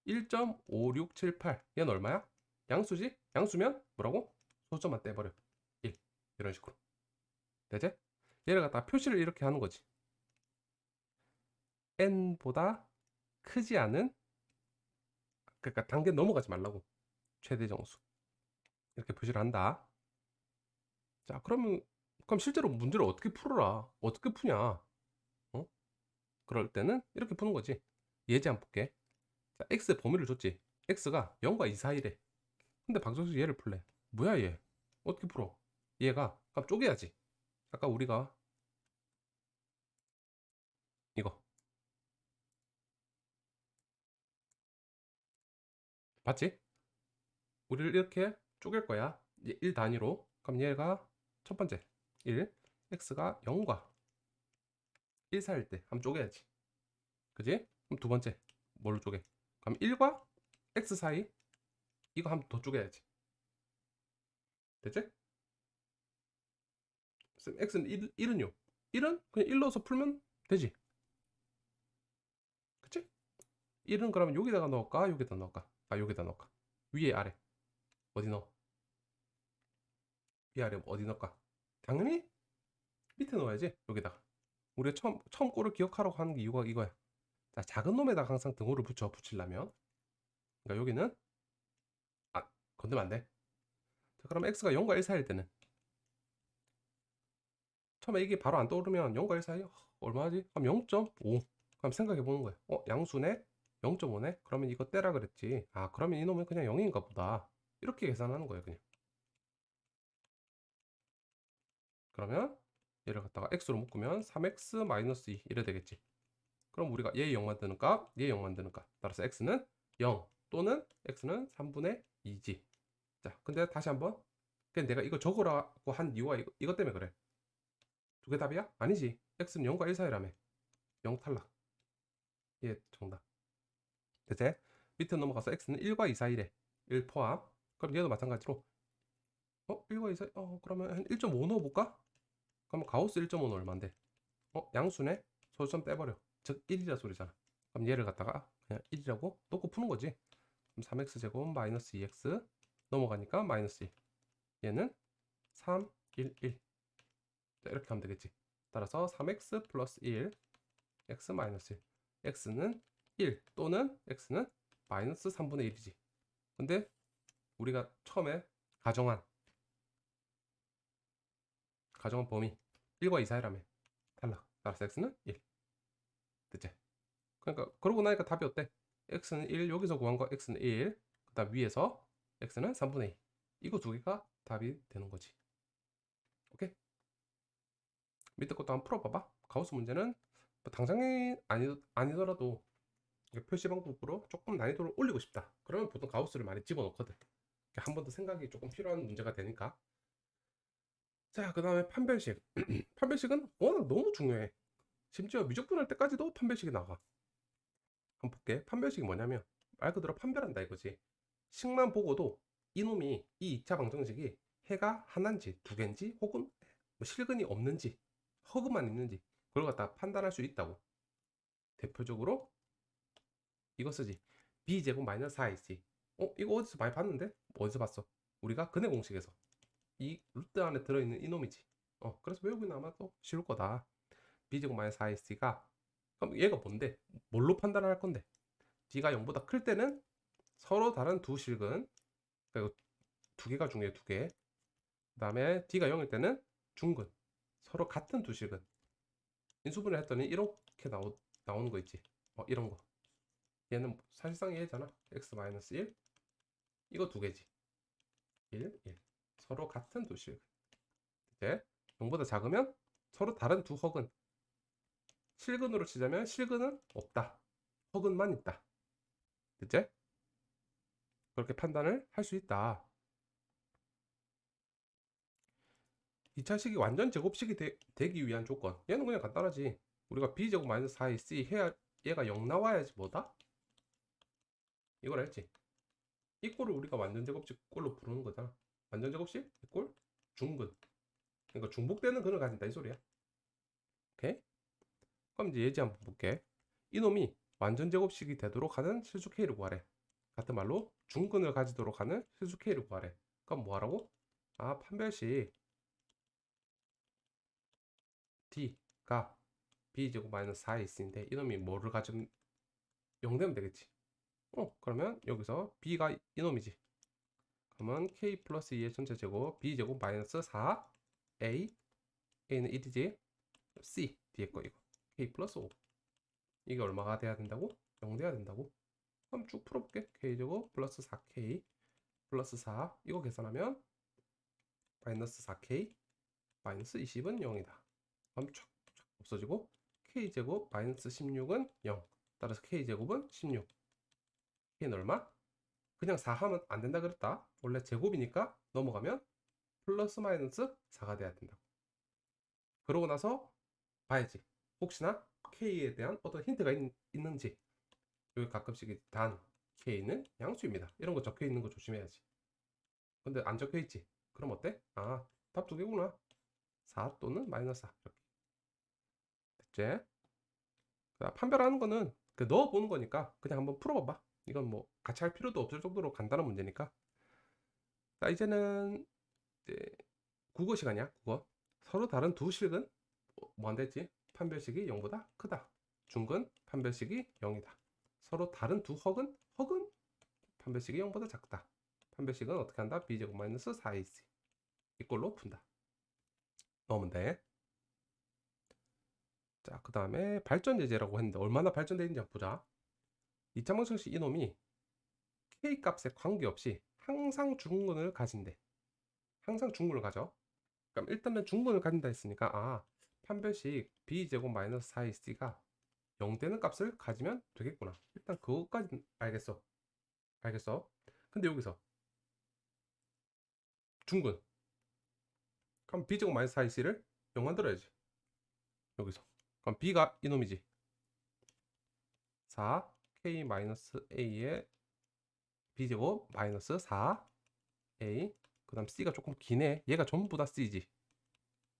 1.5678. 얘는 얼마야? 양수지? 양수면 뭐라고? 소수점만 떼버려. 1. 이런 식으로. 되지? 얘를 갖다 표시를 이렇게 하는 거지. n보다 크지 않은, 그러니까 단계 넘어가지 말라고. 최대 정수. 이렇게 표시를 한다. 자, 그럼 실제로 문제를 어떻게 풀어라? 어떻게 푸냐? 어? 그럴 때는 이렇게 푸는 거지. 예제 한번 볼게. 자, x 범위를 줬지. x가 0과 2 사이래. 근데 방정식 얘를 풀래. 뭐야 얘? 어떻게 풀어? 얘가 그럼 쪼개야지. 아까 우리가 이거 봤지? 우리를 이렇게 쪼갤 거야. 1 단위로. 그럼 얘가 첫 번째 1, x가 0과 1 사이일 때 한번 쪼개야지. 그지? 그럼 두 번째 뭘로 쪼개? 그럼 1과 x 사이 이거 한 번 더 쪼개야지. 됐지? x는 1은요. 1은 그냥 1 넣어서 풀면 되지. 그치? 1은 그러면 여기다가 넣을까? 여기다 넣을까? 아, 여기다 넣을까? 위에 아래 어디 넣어? 위에 아래 어디 넣을까? 당연히 밑에 넣어야지. 여기다가. 우리가 처음 꼴을 기억하라고 하는 게 이유가 이거야. 자, 작은 놈에다가 항상 등호를 붙이려면, 그러니까 여기는 건들면 안 돼. 자, 그럼 x가 0과 1 사이일 때는 처음에 이게 바로 안 떠오르면 0과 1 사이 얼마지? 그럼 0.5. 그럼 생각해 보는 거야. 양수네? 0.5네? 그러면 이거 떼라 그랬지. 아, 그러면 이놈은 그냥 0인가 보다. 이렇게 계산하는 거예요, 그냥. 그러면 얘를 갖다가 x로 묶으면 3x-2 이래 되겠지. 그럼 우리가 얘 0 만드는 값, 얘 0 만드는 값. 따라서 x는 0 또는 x는 3분의 2지. 자, 근데 다시 한번. 그냥 내가 이거 적으라고 한 이유가 이것 때문에 그래. 두 개 답이야? 아니지. x는 0과 1 사이라며. 0 탈락. 예, 정답. 됐지? 밑에 넘어가서 x는 1과 2 사이래. 1 포함. 그럼 얘도 마찬가지로 1과 2 사이. 그러면 한 1.5 넣어볼까? 그러면 가우스 1.5는 얼마인데? 양수네? 소수점 빼버려. 즉 1이라 소리잖아. 그럼 얘를 갖다가 그냥 1이라고 놓고 푸는 거지. 그럼 3x 제곱 마이너스 2x 넘어가니까 마이너스 1. 얘는 3, 1, 1. 자, 이렇게 하면 되겠지. 따라서 3x 플러스 1 x 마이너스 1. x는 1 또는 x는 마이너스 3분의 1이지. 근데 우리가 처음에 가정한 범위 1과 2 사이라며. 탈락. 따라서 x는 1. 됐지? 그러니까 그러고 나니까 답이 어때? x는 1 여기서 구한 거 x는 1. 그다음 위에서 x는 3분의 2. 이거 두 개가 답이 되는 거지. 오케이? 밑에 것도 한번 풀어봐봐. 가우스 문제는 뭐 당장이 아니더라도 표시 방법으로 조금 난이도를 올리고 싶다. 그러면 보통 가우스를 많이 집어넣거든. 한 번 더 생각이 조금 필요한 문제가 되니까. 자, 그 다음에 판별식. 판별식은 워낙 너무 중요해. 심지어 미적분할 때까지도 판별식이 나와. 한번 볼게. 판별식이 뭐냐면 말 그대로 판별한다 이거지. 식만 보고도 이놈이 이 2차 방정식이 해가 하나인지 두 개인지 혹은 뭐 실근이 없는지 허그만 있는지 그걸 갖다 판단할 수 있다고. 대표적으로 이거 쓰지. b제곱 마이너스 4ac. 이거 어디서 많이 봤는데? 어디서 봤어? 우리가 근해 공식에서. 이 루트 안에 들어있는 이놈이지. 그래서 외우기는 아마 또 쉬울 거다. b제곱 마이너스 4ac가 그럼 얘가 뭔데? 뭘로 판단할 건데? d가 0보다 클 때는 서로 다른 두 실근, 그리고 두 개가 중요해. 두 개. 그 다음에 d가 0일 때는 중근, 서로 같은 두 실근. 인수분해 했더니 이렇게 나오는 거 있지. 이런 거. 얘는 사실상 얘잖아. x-1. 이거 두 개지. 1, 1. 서로 같은 두 실근. 이제 0보다 작으면 서로 다른 두 허근. 실근으로 치자면 실근은 없다. 허근만 있다. 됐지? 그렇게 판단을 할 수 있다. 2차식이 완전 제곱식이 되기 위한 조건. 얘는 그냥 간단하지. 우리가 b제곱 마이너스 4ac 해야 얘가 0 나와야지 뭐다? 이걸 알지? 이 꼴을 우리가 완전 제곱식 꼴로 부르는 거잖아. 완전 제곱식 꼴 중근. 그러니까 중복되는 근을 가진다 이 소리야. 오케이? 그럼 이제 예제 한번 볼게. 이놈이 완전 제곱식이 되도록 하는 실수 K를 구하래. 같은 말로 중근을 가지도록 하는 실수 K를 구하래. 그럼 뭐 하라고? 판별식 D가 B제곱 마이너스 4에 있으는데 이놈이 뭐를 가지면 0 되면 되겠지. 그러면 여기서 B가 이놈이지. 그러면 K 플러스 2의 전체 제곱 B제곱 마이너스 4 A A는 1이지. C 뒤에 거 이거 K 플러스 5. 이게 얼마가 돼야 된다고? 0 돼야 된다고? 그럼 쭉 풀어볼게. K제곱 플러스 4K 플러스 4 이거 계산하면 마이너스 4K 마이너스 20은 0이다. 그럼 촥 없어지고 K제곱 마이너스 16은 0. 따라서 K제곱은 16. K는 얼마? 그냥 4 하면 안 된다 그랬다. 원래 제곱이니까 넘어가면 플러스 마이너스 4가 돼야 된다고. 그러고 나서 봐야지. 혹시나 K에 대한 어떤 힌트가 있는지. 여기 가끔씩 단 K는 양수입니다. 이런 거 적혀 있는 거 조심해야지. 근데 안 적혀 있지. 그럼 어때? 아, 답 두 개구나. 4 또는 마이너스 4. 이렇게. 됐지? 판별하는 거는 넣어보는 거니까 그냥 한번 풀어봐봐. 이건 뭐 같이 할 필요도 없을 정도로 간단한 문제니까. 자, 이제는 이제 국어 시간이야. 국어. 서로 다른 두 식은 뭐 안 됐지? 판별식이 0보다 크다. 중근 판별식이 0이다. 서로 다른 두 헉은 판별식이 0보다 작다. 판별식은 어떻게 한다? b제곱 마이너스 4ac. 이꼴로 푼다. 넣으면 돼. 자, 그 다음에 발전 예제라고 했는데 얼마나 발전되어 있는지 한번 보자. 이차방정식 이놈이 k 값에 관계없이 항상 중근을 가진대. 항상 중근을 가져. 그럼 일단은 중근을 가진다 했으니까 판별식 b제곱 마이너스 4ac가 0 되는 값을 가지면 되겠구나. 일단 그것까지 알겠어. 알겠어. 근데 여기서 중근. 그럼 b제곱 마이너스 4ac를 0 만들어야지. 여기서. 그럼 b가 이놈이지. 4 k 마이너스 a의 b제곱 마이너스 4a. 그 다음 c가 조금 기네. 얘가 전부 다 c지.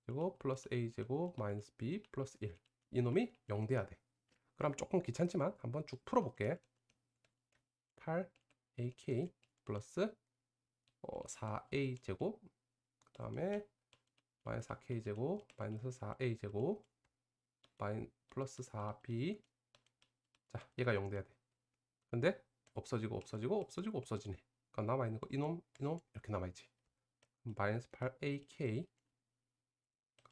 그리고 플러스 a제곱 마이너스 b 플러스 1. 이놈이 0 돼야 돼. 그럼 조금 귀찮지만 한번 쭉 풀어볼게. 8ak 플러스 4a 제곱, 그 다음에 마이너스 4k 제곱 마이너스 4a 제곱 플러스 4b. 자, 얘가 0 돼야 돼. 근데 없어지고 없어지고 없어지고 없어지네. 그럼 남아있는 거 이놈 이렇게 남아있지. 마이너스 8ak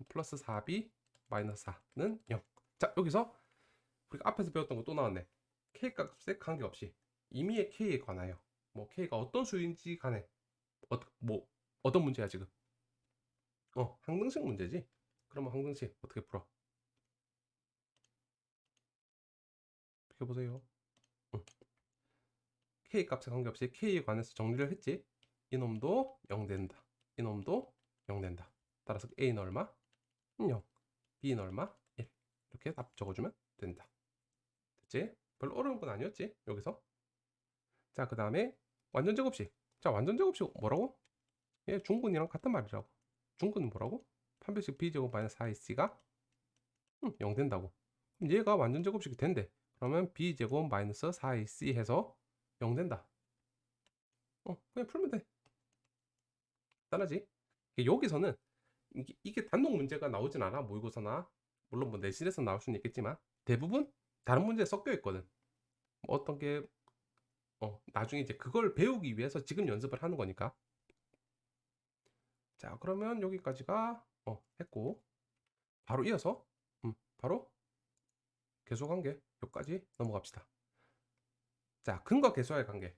플러스 4b 마이너스 4는 0. 자, 여기서 우리가 앞에서 배웠던 거 또 나왔네. k 값에 관계없이 임의의 k에 관하여 뭐 k가 어떤 수인지 간에 어떤 문제야 지금? 항등식 문제지. 그러면 항등식 어떻게 풀어? 비켜보세요. k 값에 관계없이 k에 관해서 정리를 했지. 이놈도 0 된다. 이놈도 0 된다. 따라서 a는 얼마? 0. b는 얼마? 1. 이렇게 답 적어주면 된다. 됐지? 별로 어려운 건 아니었지 여기서. 자, 그 다음에 완전 제곱식. 자, 완전 제곱식 뭐라고? 얘 중근이랑 같은 말이라고. 중근은 뭐라고? 판별식 b제곱 마이너스 4ac가 0 된다고. 그럼 얘가 완전 제곱식이 된대. 그러면 b제곱 마이너스 4ac 해서 0 된다. 그냥 풀면 돼. 간단하지? 여기서는 이게 단독 문제가 나오진 않아. 모의고사나 물론 뭐 내신에서 나올 수는 있겠지만 대부분 다른 문제에 섞여 있거든. 뭐 어떤 게 나중에 이제 그걸 배우기 위해서 지금 연습을 하는 거니까. 자, 그러면 여기까지가 했고 바로 이어서 바로 계수관계 여기까지 넘어갑시다. 자, 근과 계수와의 관계.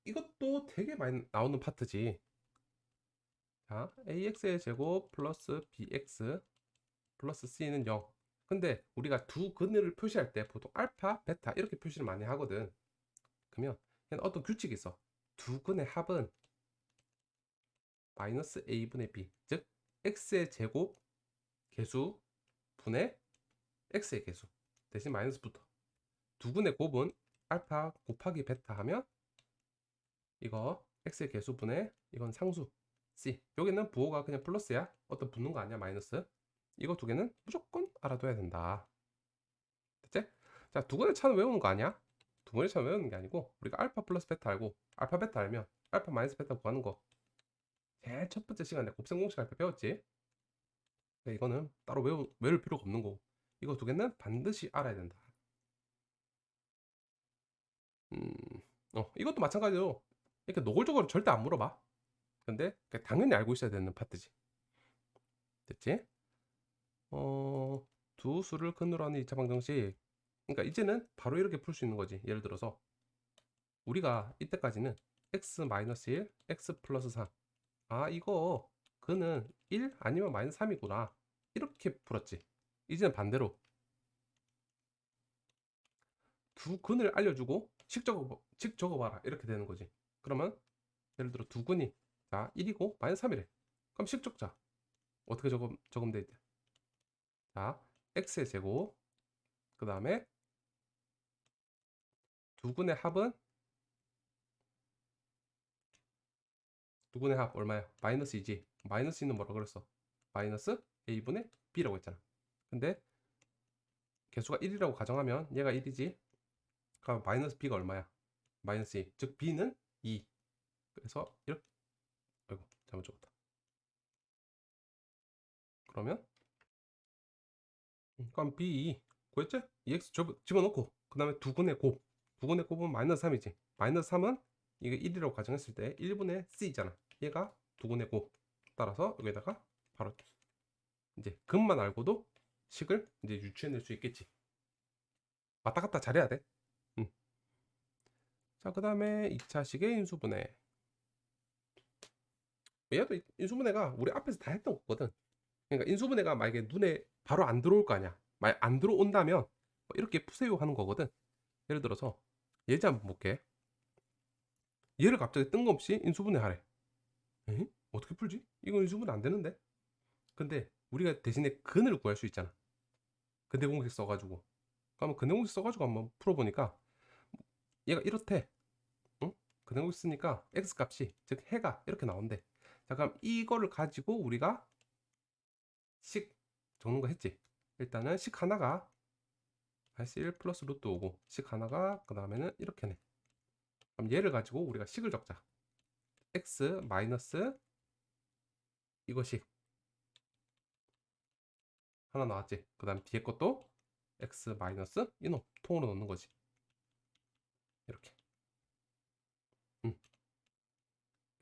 이것도 되게 많이 나오는 파트지. 자, ax의 제곱 플러스 bx 플러스 c는 0. 근데 우리가 두 근을 표시할 때 보통 알파, 베타 이렇게 표시를 많이 하거든. 그러면 어떤 규칙이 있어. 두 근의 합은 마이너스 a분의 b, 즉 x의 제곱 개수 분의 x의 개수 대신 마이너스 붙어. 두 근의 곱은 알파 곱하기 베타 하면 이거 x의 개수분의 이건 상수 c. 여기는 부호가 그냥 플러스야. 어떤 붙는 거 아니야. 마이너스. 이거 두 개는 무조건 알아둬야 된다. 됐지? 자, 두 근의 차는 외우는 거 아니야? 두 근의 차는 외우는 게 아니고 우리가 알파 플러스 베타 알고 알파 베타 알면 알파 마이너스 베타 구하는 거 제일 첫 번째 시간에 곱셈 공식 할 때 배웠지? 이거는 따로 외울 필요가 없는 거고 이거 두 개는 반드시 알아야 된다. 이것도 마찬가지로 이렇게 노골적으로 절대 안 물어봐. 근데 당연히 알고 있어야 되는 파트지. 됐지? 두 수를 근으로 하는 2차 방정식. 그러니까 이제는 바로 이렇게 풀 수 있는 거지. 예를 들어서 우리가 이때까지는 x-1, x 플러스 3. 이거 근은 1 아니면 마이너스 3이구나. 이렇게 풀었지. 이제는 반대로 두 근을 알려주고 식 적어봐라. 이렇게 되는 거지. 그러면 예를 들어 두 근이 1이고 마이너스 3이래. 그럼 식 적자. 어떻게 적으면 돼? 자, x의 제곱 그 다음에 두근의 합은 두근의 합 얼마야? 마이너스 2지. 마이너스 2는 뭐라 그랬어? 마이너스 a분의 b라고 했잖아. 근데 개수가 1이라고 가정하면 얘가 1이지. 그럼 마이너스 b가 얼마야? 마이너스 2. 즉 b는 2. 그래서 이렇게, 아이고 잘못 적었다. 그러면 그럼 b2 구했지? 2x 집어넣고 그 다음에 두근의 곱. 두근의 곱은 마이너스 3이지. 마이너스 3은 이게 1이라고 가정했을 때 1분의 c잖아. 얘가 두근의 곱. 따라서 여기다가 바로 이제 근만 알고도 식을 이제 유추해낼 수 있겠지. 왔다 갔다 잘해야 돼. 자, 그 다음에 2차식의 인수분해. 얘도 인수분해가 우리 앞에서 다 했던 거거든. 그러니까 인수분해가 만약에 눈에 바로 안 들어올 거 아니야. 만약 안 들어온다면 뭐 이렇게 푸세요 하는 거거든. 예를 들어서 예제 한번 볼게. 얘를 갑자기 뜬금없이 인수분해 하래. 에? 어떻게 풀지? 이거 인수분해 안 되는데? 근데 우리가 대신에 근을 구할 수 있잖아. 근대 공식 써가지고. 그러면 근대 공식 써가지고 한번 풀어보니까 얘가 이렇대. 응? 근대 공식 쓰니까 x 값이 즉 해가 이렇게 나온대. 자, 그럼 이거를 가지고 우리가 식 적는 거 했지. 일단은 식 하나가 -1 플러스 루트 5고 식 하나가 그 다음에는 이렇게네. 그럼 얘를 가지고 우리가 식을 적자. x 마이너스 이거식 하나 나왔지. 그 다음 뒤에 것도 x 마이너스 이놈 통으로 넣는 거지. 이렇게.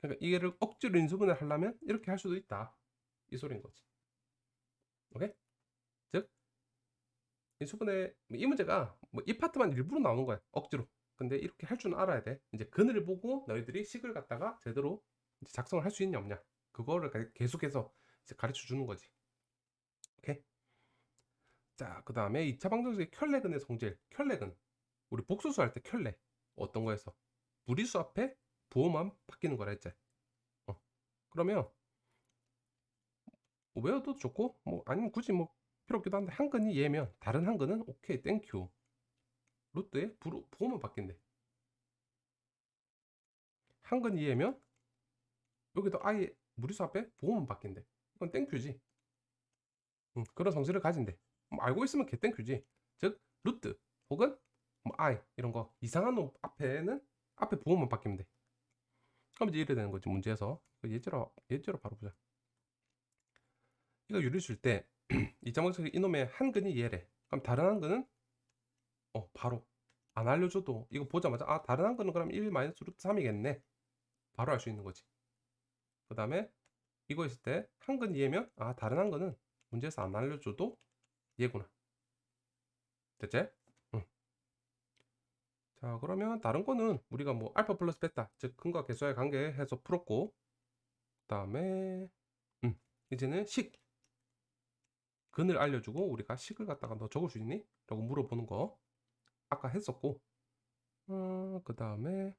그러니까 이게를 억지로 인수분해를 하려면 이렇게 할 수도 있다. 이 소리인 거지. 오케이? 즉 인수분해 이 문제가 뭐 이 파트만 일부러 나오는 거야. 억지로. 근데 이렇게 할 줄은 알아야 돼. 이제 근을 보고 너희들이 식을 갖다가 제대로 이제 작성을 할 수 있냐 없냐. 그거를 계속해서 이제 가르쳐 주는 거지. 오케이? 자, 그 다음에 2차 방정식의 켤레근의 성질. 켤레근. 우리 복수수 할 때 켤레. 어떤 거에서? 무리수 앞에 부호만 바뀌는 거라 했지. 그러면 뭐 외워도 좋고 뭐 아니면 굳이 뭐 필요 없기도 한데 한근이 얘면 다른 한근은 오케이 땡큐. 루트에 부호만 바뀐대. 한근이 얘면 여기도 아예 무리수 앞에 부호만 바뀐대. 이건 땡큐지. 그런 성질을 가진대. 뭐 알고 있으면 개 땡큐지. 즉 루트 혹은 뭐 i 이런 거 이상한 놈 앞에는 앞에 부호만 바뀌면 돼. 그럼 이제 이래 되는 거지 문제에서. 예제로 바로 보자. 이거 유리수일 때 이자방식의 이놈의 한근이 얘래. 그럼 다른 한근은 바로 안 알려줘도 이거 보자마자 아 다른 한근은 그럼 1 마이너스 루트 3이겠네. 바로 알 수 있는 거지. 그 다음에 이거 있을 때 한근 얘면 아 다른 한근은 문제에서 안 알려줘도 얘구나. 됐지? 응. 자, 그러면 다른 거는 우리가 뭐 알파 플러스 베타 즉 근과 개수의 관계 해서 풀었고 그 다음에 이제는 식 근을 알려주고 우리가 식을 갖다가 너 적을 수 있니? 라고 물어보는 거 아까 했었고 그 다음에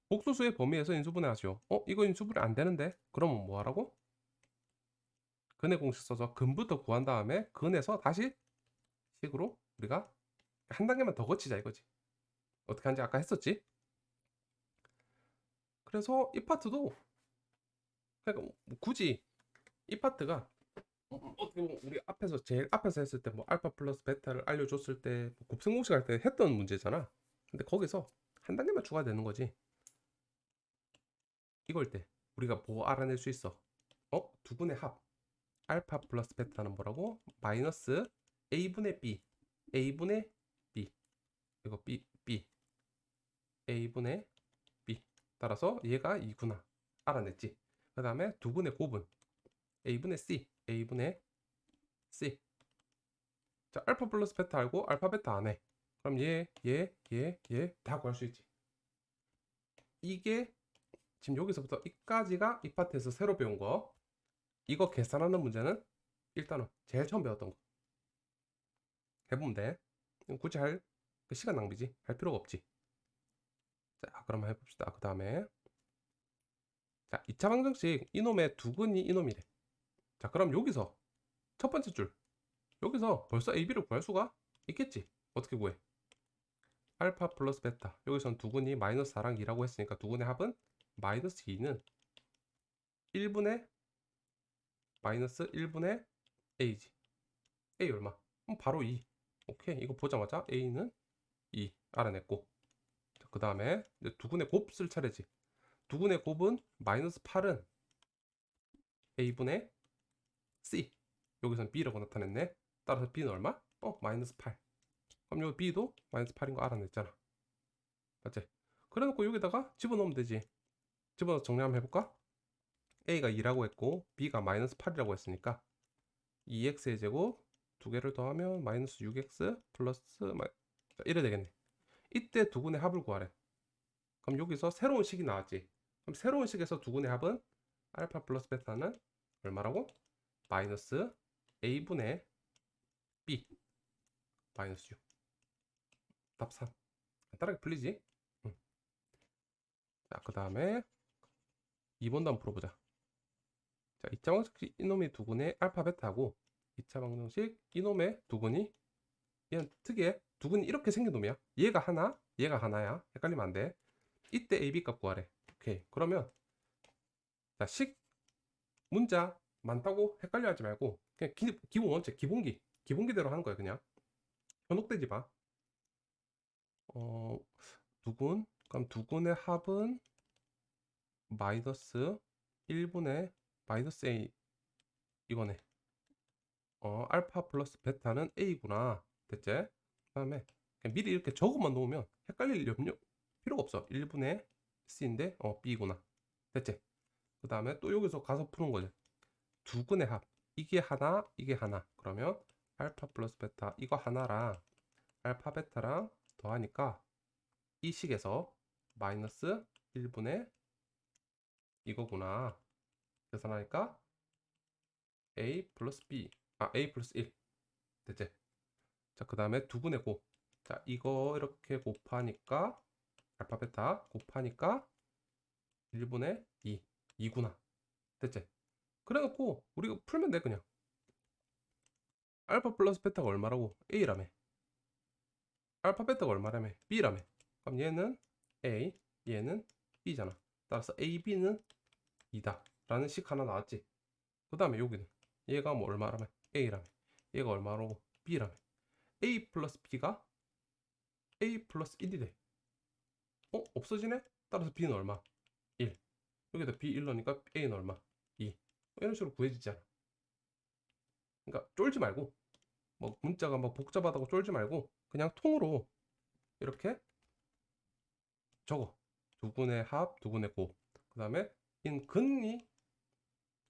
복소수의 범위에서 인수분해 하시오. 이거 인수분해 안 되는데? 그러면 뭐 하라고? 근의 공식 써서 근부터 구한 다음에 근에서 다시 식으로 우리가 한 단계만 더 거치자 이거지. 어떻게 하는지 아까 했었지? 그래서 이 파트도 그러니까 뭐 굳이 이 파트가 어떻게 보면 우리 앞에서 제일 앞에서 했을 때 뭐 알파 플러스 베타를 알려줬을 때뭐 곱셈 공식 할 때 했던 문제잖아. 근데 거기서 한 단계만 추가되는 거지. 이걸 때 우리가 뭐 알아낼 수 있어? 두분의 합 알파 플러스 베타는 뭐라고? 마이너스 a분의 b a분의 b 이거 b a분의 b 따라서 얘가 2구나 알아냈지. 그 다음에 두분의 곱은 a분의 c a분의 c. 자, 알파 플러스 베타 알고 알파 베타 안 해. 그럼 얘 다 구할 수 있지. 이게 지금 여기서부터 이까지가 이 파트에서 새로 배운 거. 이거 계산하는 문제는 일단은 제일 처음 배웠던 거 해보면 돼. 굳이 그 시간 낭비지. 할 필요가 없지. 자, 그럼 해봅시다. 그 다음에 자, 2차 방정식 이놈의 두근이 이놈이래. 자, 그럼 여기서 첫 번째 줄 여기서 벌써 AB를 구할 수가 있겠지. 어떻게 구해? 알파 플러스 베타. 여기선 두근이 마이너스 4랑 2라고 했으니까 두근의 합은 마이너스 2는 1분의 마이너스 1분의 a지. a 얼마? 바로 2. 오케이. 이거 보자마자 a는 2 알아냈고. 그 다음에 두근의 곱 쓸 차례지. 두근의 곱은 마이너스 8은 a분의 c. 여기선 b라고 나타냈네. 따라서 b는 얼마? 마이너스 8. 그럼 여기 b도 마이너스 8인 거 알아냈잖아. 맞지? 그래놓고 여기다가 집어넣으면 되지. 집어넣어서 정리 한번 해볼까? a가 2라고 했고 b가 마이너스 8이라고 했으니까 2x의 제곱 두 개를 더하면 마이너스 6x 플러스 자, 이래 되겠네. 이때 두근의 합을 구하래. 그럼 여기서 새로운 식이 나왔지. 그럼 새로운 식에서 두근의 합은 알파 플러스 베타는 얼마라고? 마이너스 a분의 b 마이너스 6. 답 3. 간단하게 풀리지? 응. 자, 그 다음에 2번도 한번 풀어보자. 자, 2차 방정식 이놈의 두근의 알파 베타하고 2차 방정식 이놈의 두근이 얘는 특이해. 두근이 이렇게 생긴 놈이야. 얘가 하나, 얘가 하나야. 헷갈리면 안 돼. 이때 AB 값 구하래. 오케이. 그러면 자, 문자 많다고 헷갈려 하지 말고 그냥 기본 원칙, 기본기대로 하는 거야. 그냥 현혹되지 마. 두근. 그럼 두근의 합은 마이너스 1분의 마이너스 A 이거네. 알파 플러스 베타는 A구나. 됐지? 그 다음에 미리 이렇게 적어만 놓으면 헷갈릴 염려 필요가 없어. 1분의 C인데 B구나. 됐지? 그 다음에 또 여기서 가서 푸는 거지. 두근의 합. 이게 하나, 이게 하나. 그러면 알파 플러스 베타 이거 하나랑 알파 베타랑 더하니까 이 식에서 마이너스 1분의 이거구나. 계산하니까 A 플러스 B. A 플러스 1. 됐지? 자, 그 다음에 두근의 곱. 자, 이거 이렇게 곱하니까 알파 베타 곱하니까 1분의 2. 2구나. 됐지? 그래 놓고 우리가 풀면 돼 그냥. 알파 플러스 베타가 얼마라고? A라며. 알파 베타가 얼마라며? B라며. 그럼 얘는 A, 얘는 B잖아. 따라서 A, B는 2다 라는 식 하나 나왔지. 그 다음에 여기는 얘가 뭐 얼마라며? A라며. 얘가 얼마라고? B라며. A 플러스 B가 A 플러스 1이 돼. 없어지네? 따라서 B는 얼마? 1. 여기다 B 1 넣으니까 A는 얼마? 2. 이런 식으로 구해지잖아. 그러니까 쫄지 말고 뭐 문자가 막 복잡하다고 쫄지 말고 그냥 통으로 이렇게 적어. 두근의 합, 두근의 곱. 그 다음에 인 근이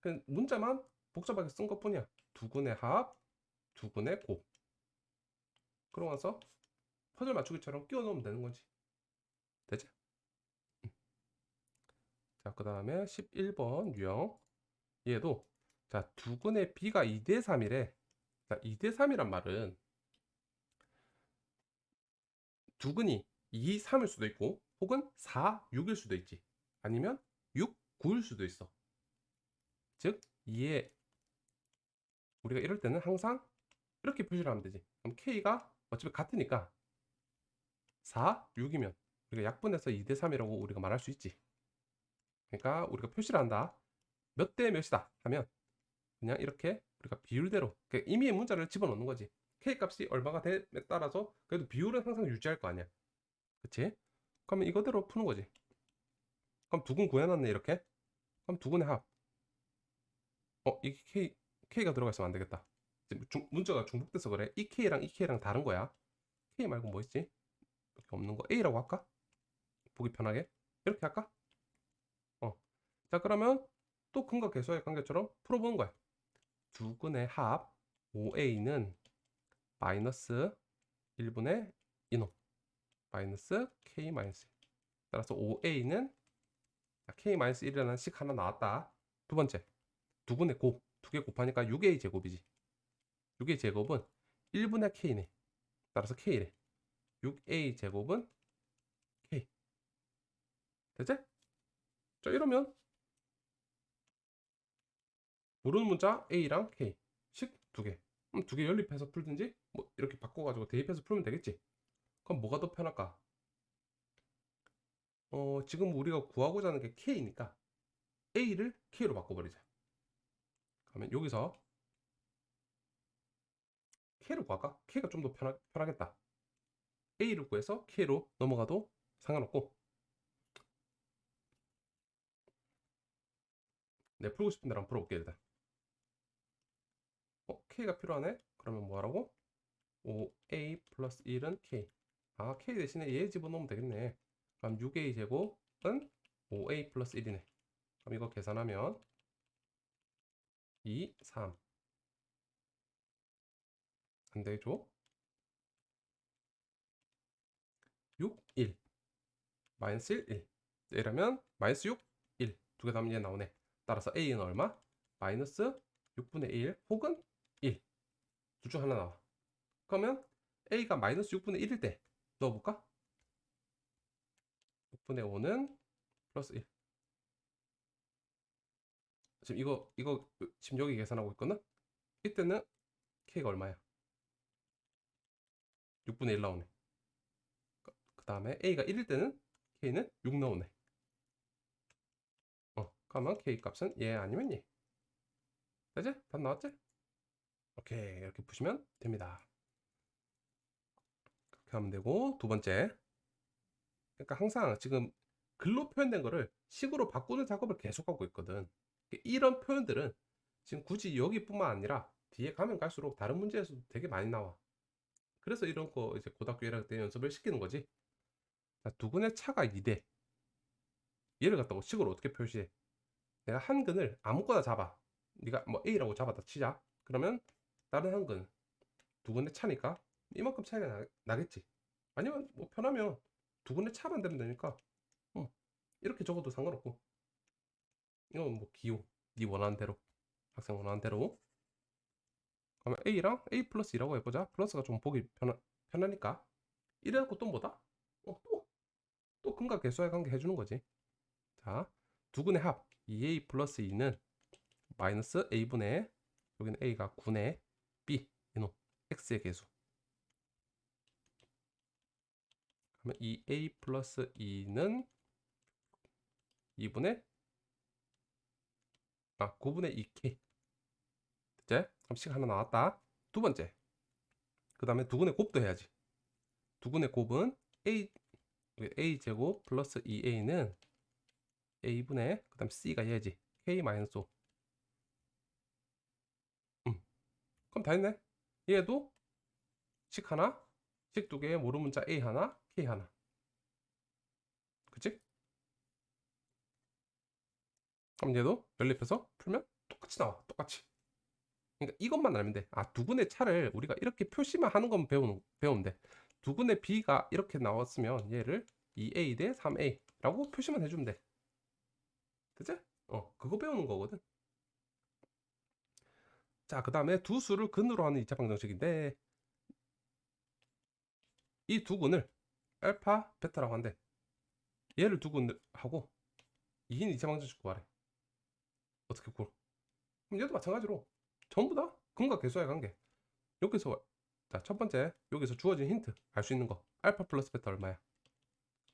그냥 문자만 복잡하게 쓴 것뿐이야. 두근의 합, 두근의 곱. 그러고 나서 퍼즐 맞추기처럼 끼워 넣으면 되는 거지. 되지? 자, 그 다음에 11번 유형. 얘도 자, 두근의 b가 2대 3이래. 자, 2대 3이란 말은 두근이 2, 3일 수도 있고 혹은 4, 6일 수도 있지. 아니면 6, 9일 수도 있어. 즉 2에 우리가 이럴 때는 항상 이렇게 표시를 하면 되지. 그럼 K가 어차피 같으니까 4, 6이면 우리가 약분해서 2대 3이라고 우리가 말할 수 있지. 그러니까 우리가 표시를 한다. 몇 대 몇이다 하면 그냥 이렇게 우리가 비율대로 임의의 문자를 집어넣는 거지. K 값이 얼마가 됨에 따라서 그래도 비율은 항상 유지할 거 아니야. 그치? 그러면 이거대로 푸는 거지. 그럼 두근 구해놨네 이렇게. 그럼 두근의 합. 이게 K가 들어가 있으면 안 되겠다. 지금 문자가 중복돼서 그래. 이 K랑 이 K랑 다른 거야. K 말고 뭐 있지? 이렇게 없는 거 A라고 할까? 보기 편하게. 이렇게 할까? 자, 그러면 또 근과 계수의 관계처럼 풀어보는 거야. 두근의 합 5A는 마이너스 1분의 이놈 마이너스 K 마이너스 1. 따라서 5A는 K-1이라는 식 하나 나왔다. 두 번째, 두근의 곱. 두 개 곱하니까 6A 제곱이지. 6A 제곱은 1분의 K네. 따라서 K래. 6A 제곱은 K. 되지? 자, 이러면 모르는 문자 A랑 K. 식 두 개. 두 개 연립해서 풀든지 뭐 이렇게 바꿔가지고 대입해서 풀면 되겠지. 그럼 뭐가 더 편할까? 지금 우리가 구하고자 하는 게 K니까 A를 K로 바꿔버리자. 그러면 여기서 K로 구할까? K가 좀 더 편하겠다. A를 구해서 K로 넘어가도 상관없고, 내가 풀고 싶은 대로 한번 풀어볼게 일단. K가 필요하네? 그러면 뭐하라고? 5A 플러스 1은 K. K 대신에 얘 집어넣으면 되겠네. 그럼 6A 제곱은 5A 플러스 1이네. 그럼 이거 계산하면 2, 3. 안 되죠? 6, 1. 마이너스 1, 1. 이러면 마이너스 6, 1. 두 개 더하면 얘 나오네. 따라서 A는 얼마? 마이너스 6분의 1 혹은 1. 둘 중 하나 나와. 그러면 A가 마이너스 6분의 1일 때 넣어볼까? 6분의 5는 플러스 1. 지금 이거 지금 여기 계산하고 있거든? 이때는 K가 얼마야? 6분의 1 나오네. 그 다음에 A가 1일 때는 K는 6 나오네. 그러면 K 값은 얘 아니면 얘. 되지? 답 나왔지? 오케이. 이렇게 푸시면 됩니다. 그렇게 하면 되고, 두 번째. 그러니까 항상 지금 글로 표현된 거를 식으로 바꾸는 작업을 계속하고 있거든. 이런 표현들은 지금 굳이 여기뿐만 아니라 뒤에 가면 갈수록 다른 문제에서도 되게 많이 나와. 그래서 이런 거 이제 고등학교 1학년 때 연습을 시키는 거지. 자, 두근의 차가 2대. 얘를 갖다가 식으로 어떻게 표시해? 내가 한 근을 아무거나 잡아. 네가 뭐 A라고 잡았다 치자. 그러면 다른 한 근, 두근의 차니까 이만큼 차이가 나겠지. 아니면 뭐 편하면 두근의 차만 되면 되니까 이렇게 적어도 상관없고, 이건 뭐 기호 네 원하는 대로, 학생 원하는 대로. 그러면 A랑 A 플러스 2라고 해보자. 플러스가 좀 보기 편하니까. 이래놓고 또 뭐다? 또 근과 계수의 관계 해주는 거지. 자, 두근의 합 2A 플러스 2는 마이너스 A분의, 여기는 A가 9의 B 이놈 X의 계수. 그러면 2A 플러스 2는 2분의 9분의 2K. 이제 그럼 식 하나 나왔다. 두 번째. 그 다음에 두근의 곱도 해야지. 두근의 곱은 A 제곱 플러스 2A는 A분의, 그 다음 C가 얘지. K 마이너스 5. 그럼 다 했네. 얘도 식 하나, 식 두 개에 모르는 문자 A 하나, K 하나. 그치? 그럼 얘도 연립해서 풀면 똑같이 나와. 똑같이. 그러니까 이것만 알면 돼. 두근의 차를 우리가 이렇게 표시만 하는 건 배우면 돼. 두근의 B가 이렇게 나왔으면 얘를 2A 대 3A라고 표시만 해주면 돼. 그치? 그거 배우는 거거든. 자, 그 다음에 두 수를 근으로 하는 2차 방정식인데, 이 두 근을 알파, 베타라고 한대. 얘를 두 근하고 2인 2차 방정식 구하래. 어떻게 구할? 그럼 얘도 마찬가지로 전부 다 근과 계수와의 관계. 여기서, 자, 첫 번째 여기서 주어진 힌트 알 수 있는 거, 알파 플러스 베타 얼마야?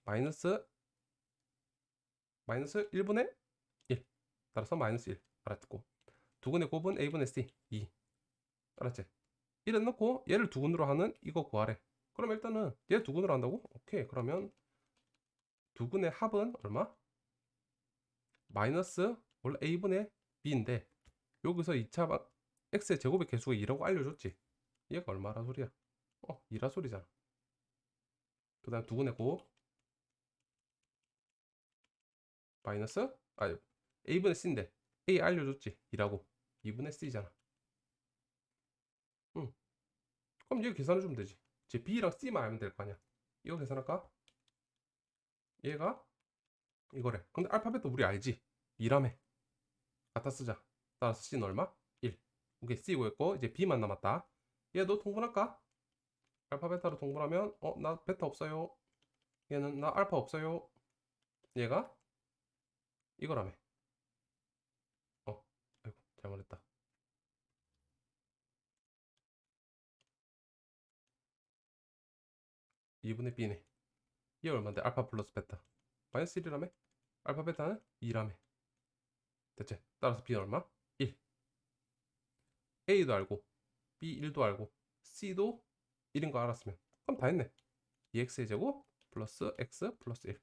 마이너스 1분의 1. 따라서 마이너스 1. 알았고, 두근의 곱은 A분의 C 2. 알았지? 이래 놓고 얘를 두근으로 하는 이거 구하래. 그럼 일단은 얘 두근으로 한다고? 오케이. 그러면 두근의 합은 얼마? 마이너스, 원래 A분의 B인데 여기서 2차 X의 제곱의 개수가 2라고 알려줬지. 얘가 얼마라 소리야? 2라 소리잖아. 그 다음 두근의 곱 마이너스, A분의 C인데 A 알려줬지. 2라고. 2분의 C잖아. 응. 그럼 얘 계산해주면 되지. 이제 B랑 C만 알면 될 거 아니야. 이거 계산할까? 얘가 이거래. 근데 알파벳도 우리 알지? 2라며. 갖다 쓰자. 따라서 C는 얼마? 1. 오케이. C 구했고 이제 B만 남았다. 얘도 통분할까? 알파 베타로 통분하면 나 베타 없어요. 얘는 나 알파 없어요. 얘가 이거라며. 아이고 잘못했다. 2분의 b네. 이게 얼마인데? 알파 플러스 베타 마이너스 1이라며? 알파 베타는 2라며. 됐지? 따라서 b는 얼마? 1. a도 알고 b1도 알고 c도 1인 거 알았으면 그럼 다 했네. 2x의 제곱 플러스 x 플러스 1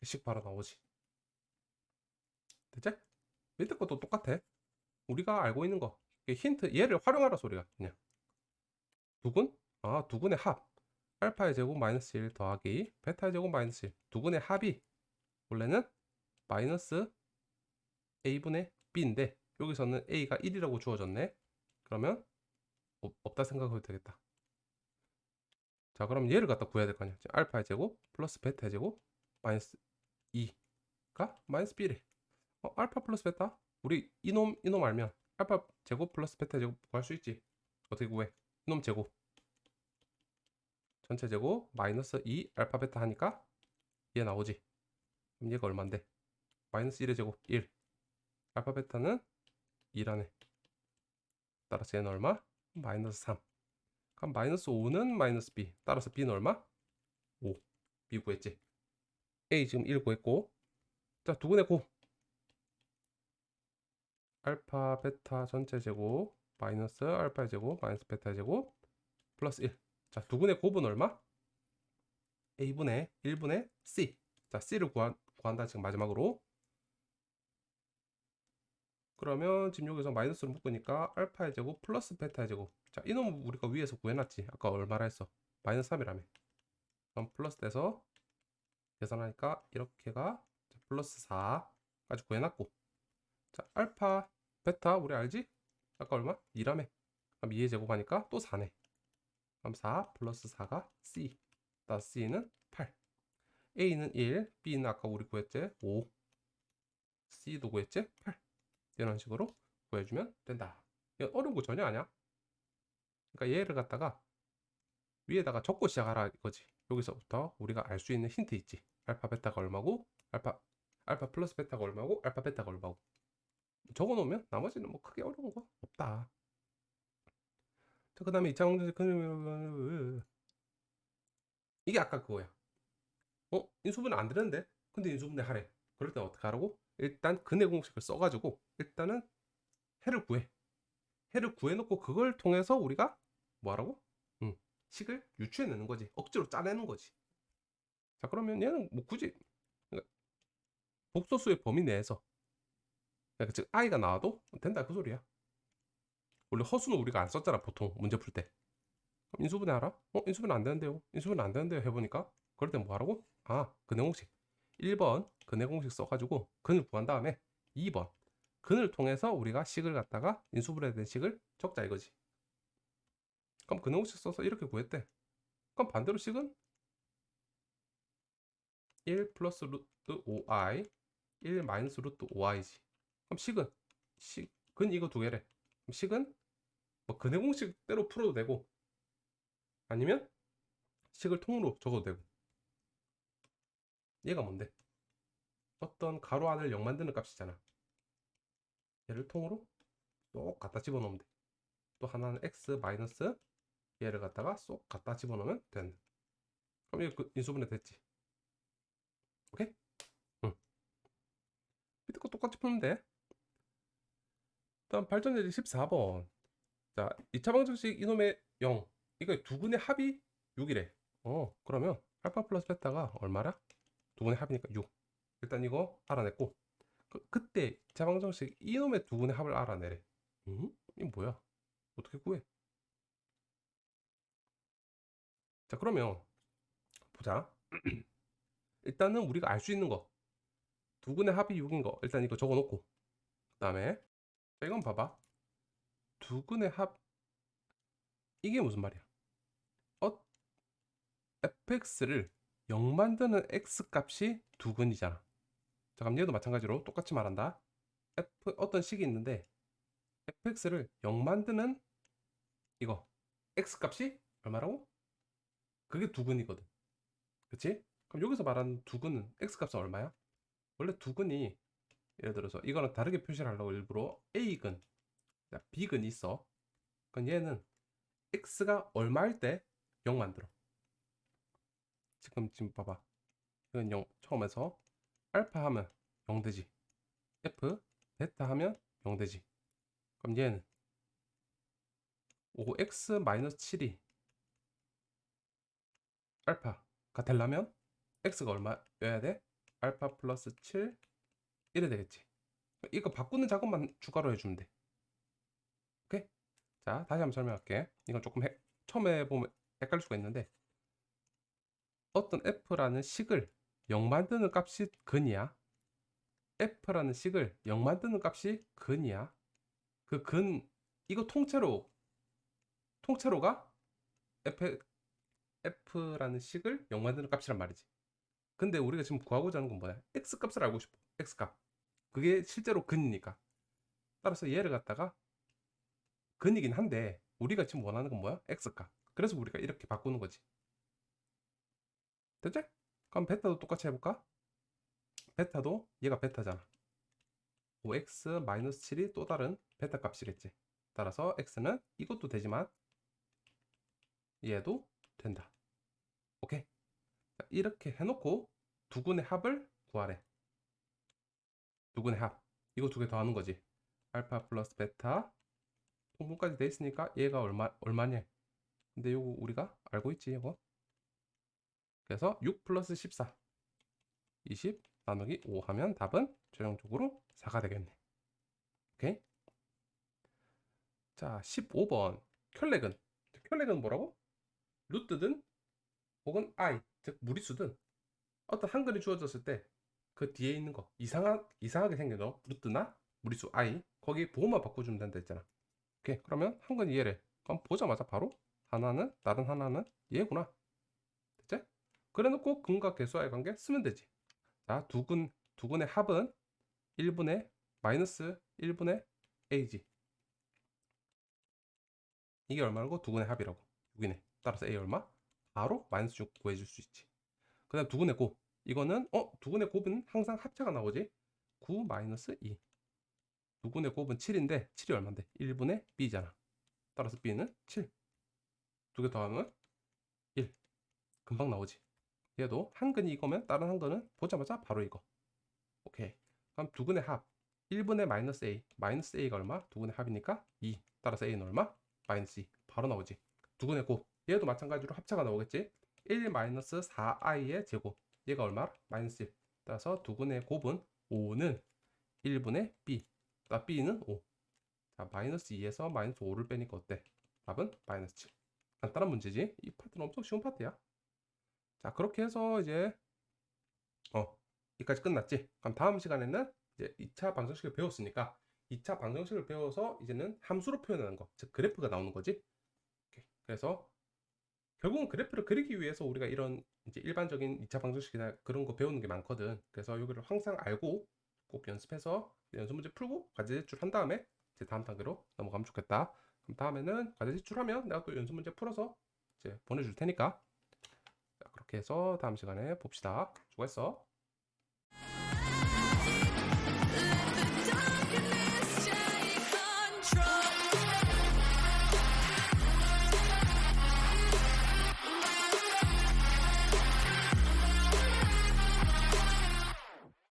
식 바로 나오지. 됐지? 밑에 것도 똑같아. 우리가 알고 있는 거 힌트 얘를 활용하라 소리가. 그냥 두근? 아 두근의 합 알파의 제곱 마이너스 1 더하기 베타의 제곱 마이너스 1 두근의 합이 원래는 마이너스 a분의 b인데 여기서는 a가 1이라고 주어졌네. 그러면 없다 생각해도 되겠다. 자 그럼 얘를 갖다 구해야 될 거 아니야. 알파의 제곱 플러스 베타의 제곱 마이너스 2가 마이너스 b래. 알파 플러스 베타 우리 이놈 알면 알파 제곱 플러스 베타 제곱 구할 수 있지. 어떻게 구해? 이놈 제곱 전체 제곱 마이너스 2 알파 베타 하니까 얘 나오지. 그럼 얘가 얼만데? 마이너스 1의 제곱 1 알파 베타는 2라네. 따라서 얘는 얼마? 마이너스 3. 그럼 마이너스 5는 마이너스 b 따라서 b는 얼마? 5. b 구했지. a 지금 1 구했고 자 두근의 곱 알파 베타 전체 제곱 마이너스 알파의 제곱 마이너스 베타의 제곱 플러스 1. 자 두근의 곱은 얼마? a분의 1분의 c. 자 c를 구한다 지금 마지막으로. 그러면 지금 여기서 마이너스로 묶으니까 알파의 제곱 플러스 베타의 제곱. 자 이놈 우리가 위에서 구해놨지. 아까 얼마라 했어? 마이너스 3이라며. 그럼 플러스 돼서 계산하니까 이렇게가 플러스 4까지 구해놨고 자 알파 베타 우리 알지? 아까 얼마? 2라며. 그럼 2의 제곱하니까 또 4네. 그럼 4 플러스 4가 c. 따라서 c는 8. a는 1, b는 아까 우리 구했지? 5, c도 구했지? 8. 이런 식으로 구해주면 된다. 이건 어려운 거 전혀 아니야. 그러니까 얘를 갖다가 위에다가 적고 시작하라 이거지. 여기서부터 우리가 알 수 있는 힌트 있지. 알파 베타가 얼마고 알파 플러스 베타가 얼마고 알파 베타가 얼마고 적어 놓으면 나머지는 뭐 크게 어려운 거 없다. 자, 그 다음에 2차 방정식 이게 아까 그거야. 인수분해 안 되는데 근데 인수분해 하래. 그럴 때 어떻게 하라고? 일단 근해 공식을 써가지고 일단은 해를 구해. 해를 구해놓고 그걸 통해서 우리가 뭐하라고? 식을 유추해내는 거지. 억지로 짜내는 거지. 자 그러면 얘는 뭐 굳이 그러니까 복소수의 범위 내에서 그러니까 즉 i가 나와도 된다 그 소리야. 원래 허수는 우리가 안 썼잖아 보통 문제 풀 때. 그럼 인수분해 알아? 인수분해 안 되는데요. 인수분해 안 되는데요 해보니까 그럴 때 뭐 하라고? 근해 공식 1번 근해 공식 써가지고 근을 구한 다음에 2번 근을 통해서 우리가 식을 갖다가 인수분해된 식을 적자 이거지. 그럼 근해 공식 써서 이렇게 구했대. 그럼 반대로 식은 1 플러스 루트 5i 1 마이너스 루트 5i지. 그럼 식은 이거 두 개래. 그럼 식은 뭐 근해 공식대로 풀어도 되고 아니면 식을 통으로 적어도 되고. 얘가 뭔데? 어떤 가로 안을 0 만드는 값이잖아. 얘를 통으로 쏙 갖다 집어넣으면 돼. 또 하나는 x 마이너스 얘를 갖다가 쏙 갖다 집어넣으면 된다. 그럼 이거 인수분해 됐지. 오케이? 응. 밑에 거 똑같이 풀면 돼. 다음 발전제제 14번. 자, 2차 방정식 이놈의 0. 이거 두근의 합이 6이래. 그러면 알파 플러스 베타가 얼마라? 두근의 합이니까 6. 일단 이거 알아냈고 그때 2차 방정식 이놈의 두근의 합을 알아내래. 이게 뭐야? 어떻게 구해? 자, 그러면 보자. 일단은 우리가 알 수 있는 거 두근의 합이 6인 거 일단 이거 적어놓고 그 다음에 자, 이건 봐봐. 두근의 합 이게 무슨 말이야? fx를 0 만드는 x 값이 두근이잖아. 자 그럼 얘도 마찬가지로 똑같이 말한다. 어떤 식이 있는데 fx를 0 만드는 이거 x 값이 얼마라고? 그게 두근이거든. 그치? 그럼 여기서 말하는 두근은 x 값은 얼마야? 원래 두근이 예를 들어서 이거는 다르게 표시를 하려고 일부러 a근 b근이 있어. 그럼 얘는 x가 얼마일 때 0 만들어. 지금 봐봐. 이건 0 처음에서 알파 하면 0 되지. F 베타 하면 0 되지. 그럼 얘는 5x-7이 알파가 되려면 x가 얼마여야 돼? 알파 플러스 7 이래 되겠지. 이거 바꾸는 작업만 추가로 해주면 돼. 오케이? 자, 다시 한번 설명할게. 이건 조금 처음에 보면 헷갈릴 수가 있는데, 어떤 f라는 식을 0 만드는 값이 근이야. f라는 식을 0 만드는 값이 근이야. 그 근, 이거 통째로가 f라는 식을 0 만드는 값이란 말이지. 근데 우리가 지금 구하고자 하는 건 뭐야? x 값을 알고 싶어. x 값. 그게 실제로 근이니까. 따라서 얘를 갖다가 근이긴 한데 우리가 지금 원하는 건 뭐야? x값. 그래서 우리가 이렇게 바꾸는 거지. 됐지? 그럼 베타도 똑같이 해볼까? 베타도 얘가 베타잖아. 5x-7이 또 다른 베타 값이겠지. 따라서 x는 이것도 되지만 얘도 된다. 오케이? 자, 이렇게 해놓고 두근의 합을 구하래. 두근의 합. 이거 두 개 더하는 거지. 알파 플러스 베타 통분까지 돼 있으니까 얘가 얼마냐? 근데 요거 우리가 알고 있지, 이거. 그래서 6 플러스 14 20 나누기 5 하면 답은 최종적으로 4가 되겠네. 오케이. 자, 15번 켤레근 뭐라고? 루트든 혹은 i 즉 무리수든 어떤 한글이 주어졌을 때 그 뒤에 있는 거 이상하게 생긴 거 루트나 무리수 i 거기 보호만 바꿔주면 된다 했잖아. 오케이. 그러면 한글 이해래. 그럼 보자마자 바로 하나는 다른 하나는 얘구나. 됐지? 그래놓고 근과 개수와의 관계 쓰면 되지. 자, 두근의 합은 1분의 마이너스 1분의 a지. 이게 얼마라고? 두근의 합이라고. 6이네. 따라서 a 얼마? 바로 마이너스 6 구해줄 수 있지. 그 다음 두근의 곱. 이거는 두근의 곱은 항상 합차가 나오지. 9 마이너스 2. 두근의 곱은 7인데 7이 얼만데? 1분의 b잖아. 따라서 b는 7. 두 개 더하면 1. 금방 나오지. 얘도 한 근이 이거면 다른 한 근은 보자마자 바로 이거. 오케이. 그럼 두근의 합 1분의 마이너스 a. 마이너스 a가 얼마? 두근의 합이니까 2. 따라서 a는 얼마? 마이너스 2. 바로 나오지. 두근의 곱. 얘도 마찬가지로 합차가 나오겠지. 1 마이너스 4i의 제곱. 얘가 얼마? 마이너스 1. 따라서 두근의 곱은 5는 1분의 b. b는 5. 자, 마이너스 2에서 마이너스 5를 빼니까 어때? 답은 마이너스 7. 간단한 문제지. 이 파트는 엄청 쉬운 파트야. 자, 그렇게 해서 이제 여기까지 끝났지. 그럼 다음 시간에는 이제 2차 방정식을 배웠으니까 2차 방정식을 배워서 이제는 함수로 표현하는 거, 즉 그래프가 나오는 거지. 오케이. 그래서 결국은 그래프를 그리기 위해서 우리가 이런 이제 일반적인 2차 방정식이나 그런 거 배우는 게 많거든. 그래서 여기를 항상 알고 꼭 연습해서 연습 문제 풀고 과제 제출한 다음에 이제 다음 단계로 넘어가면 좋겠다. 그럼 다음에는 과제 제출하면 내가 또 연습 문제 풀어서 이제 보내줄 테니까. 자, 그렇게 해서 다음 시간에 봅시다. 수고했어.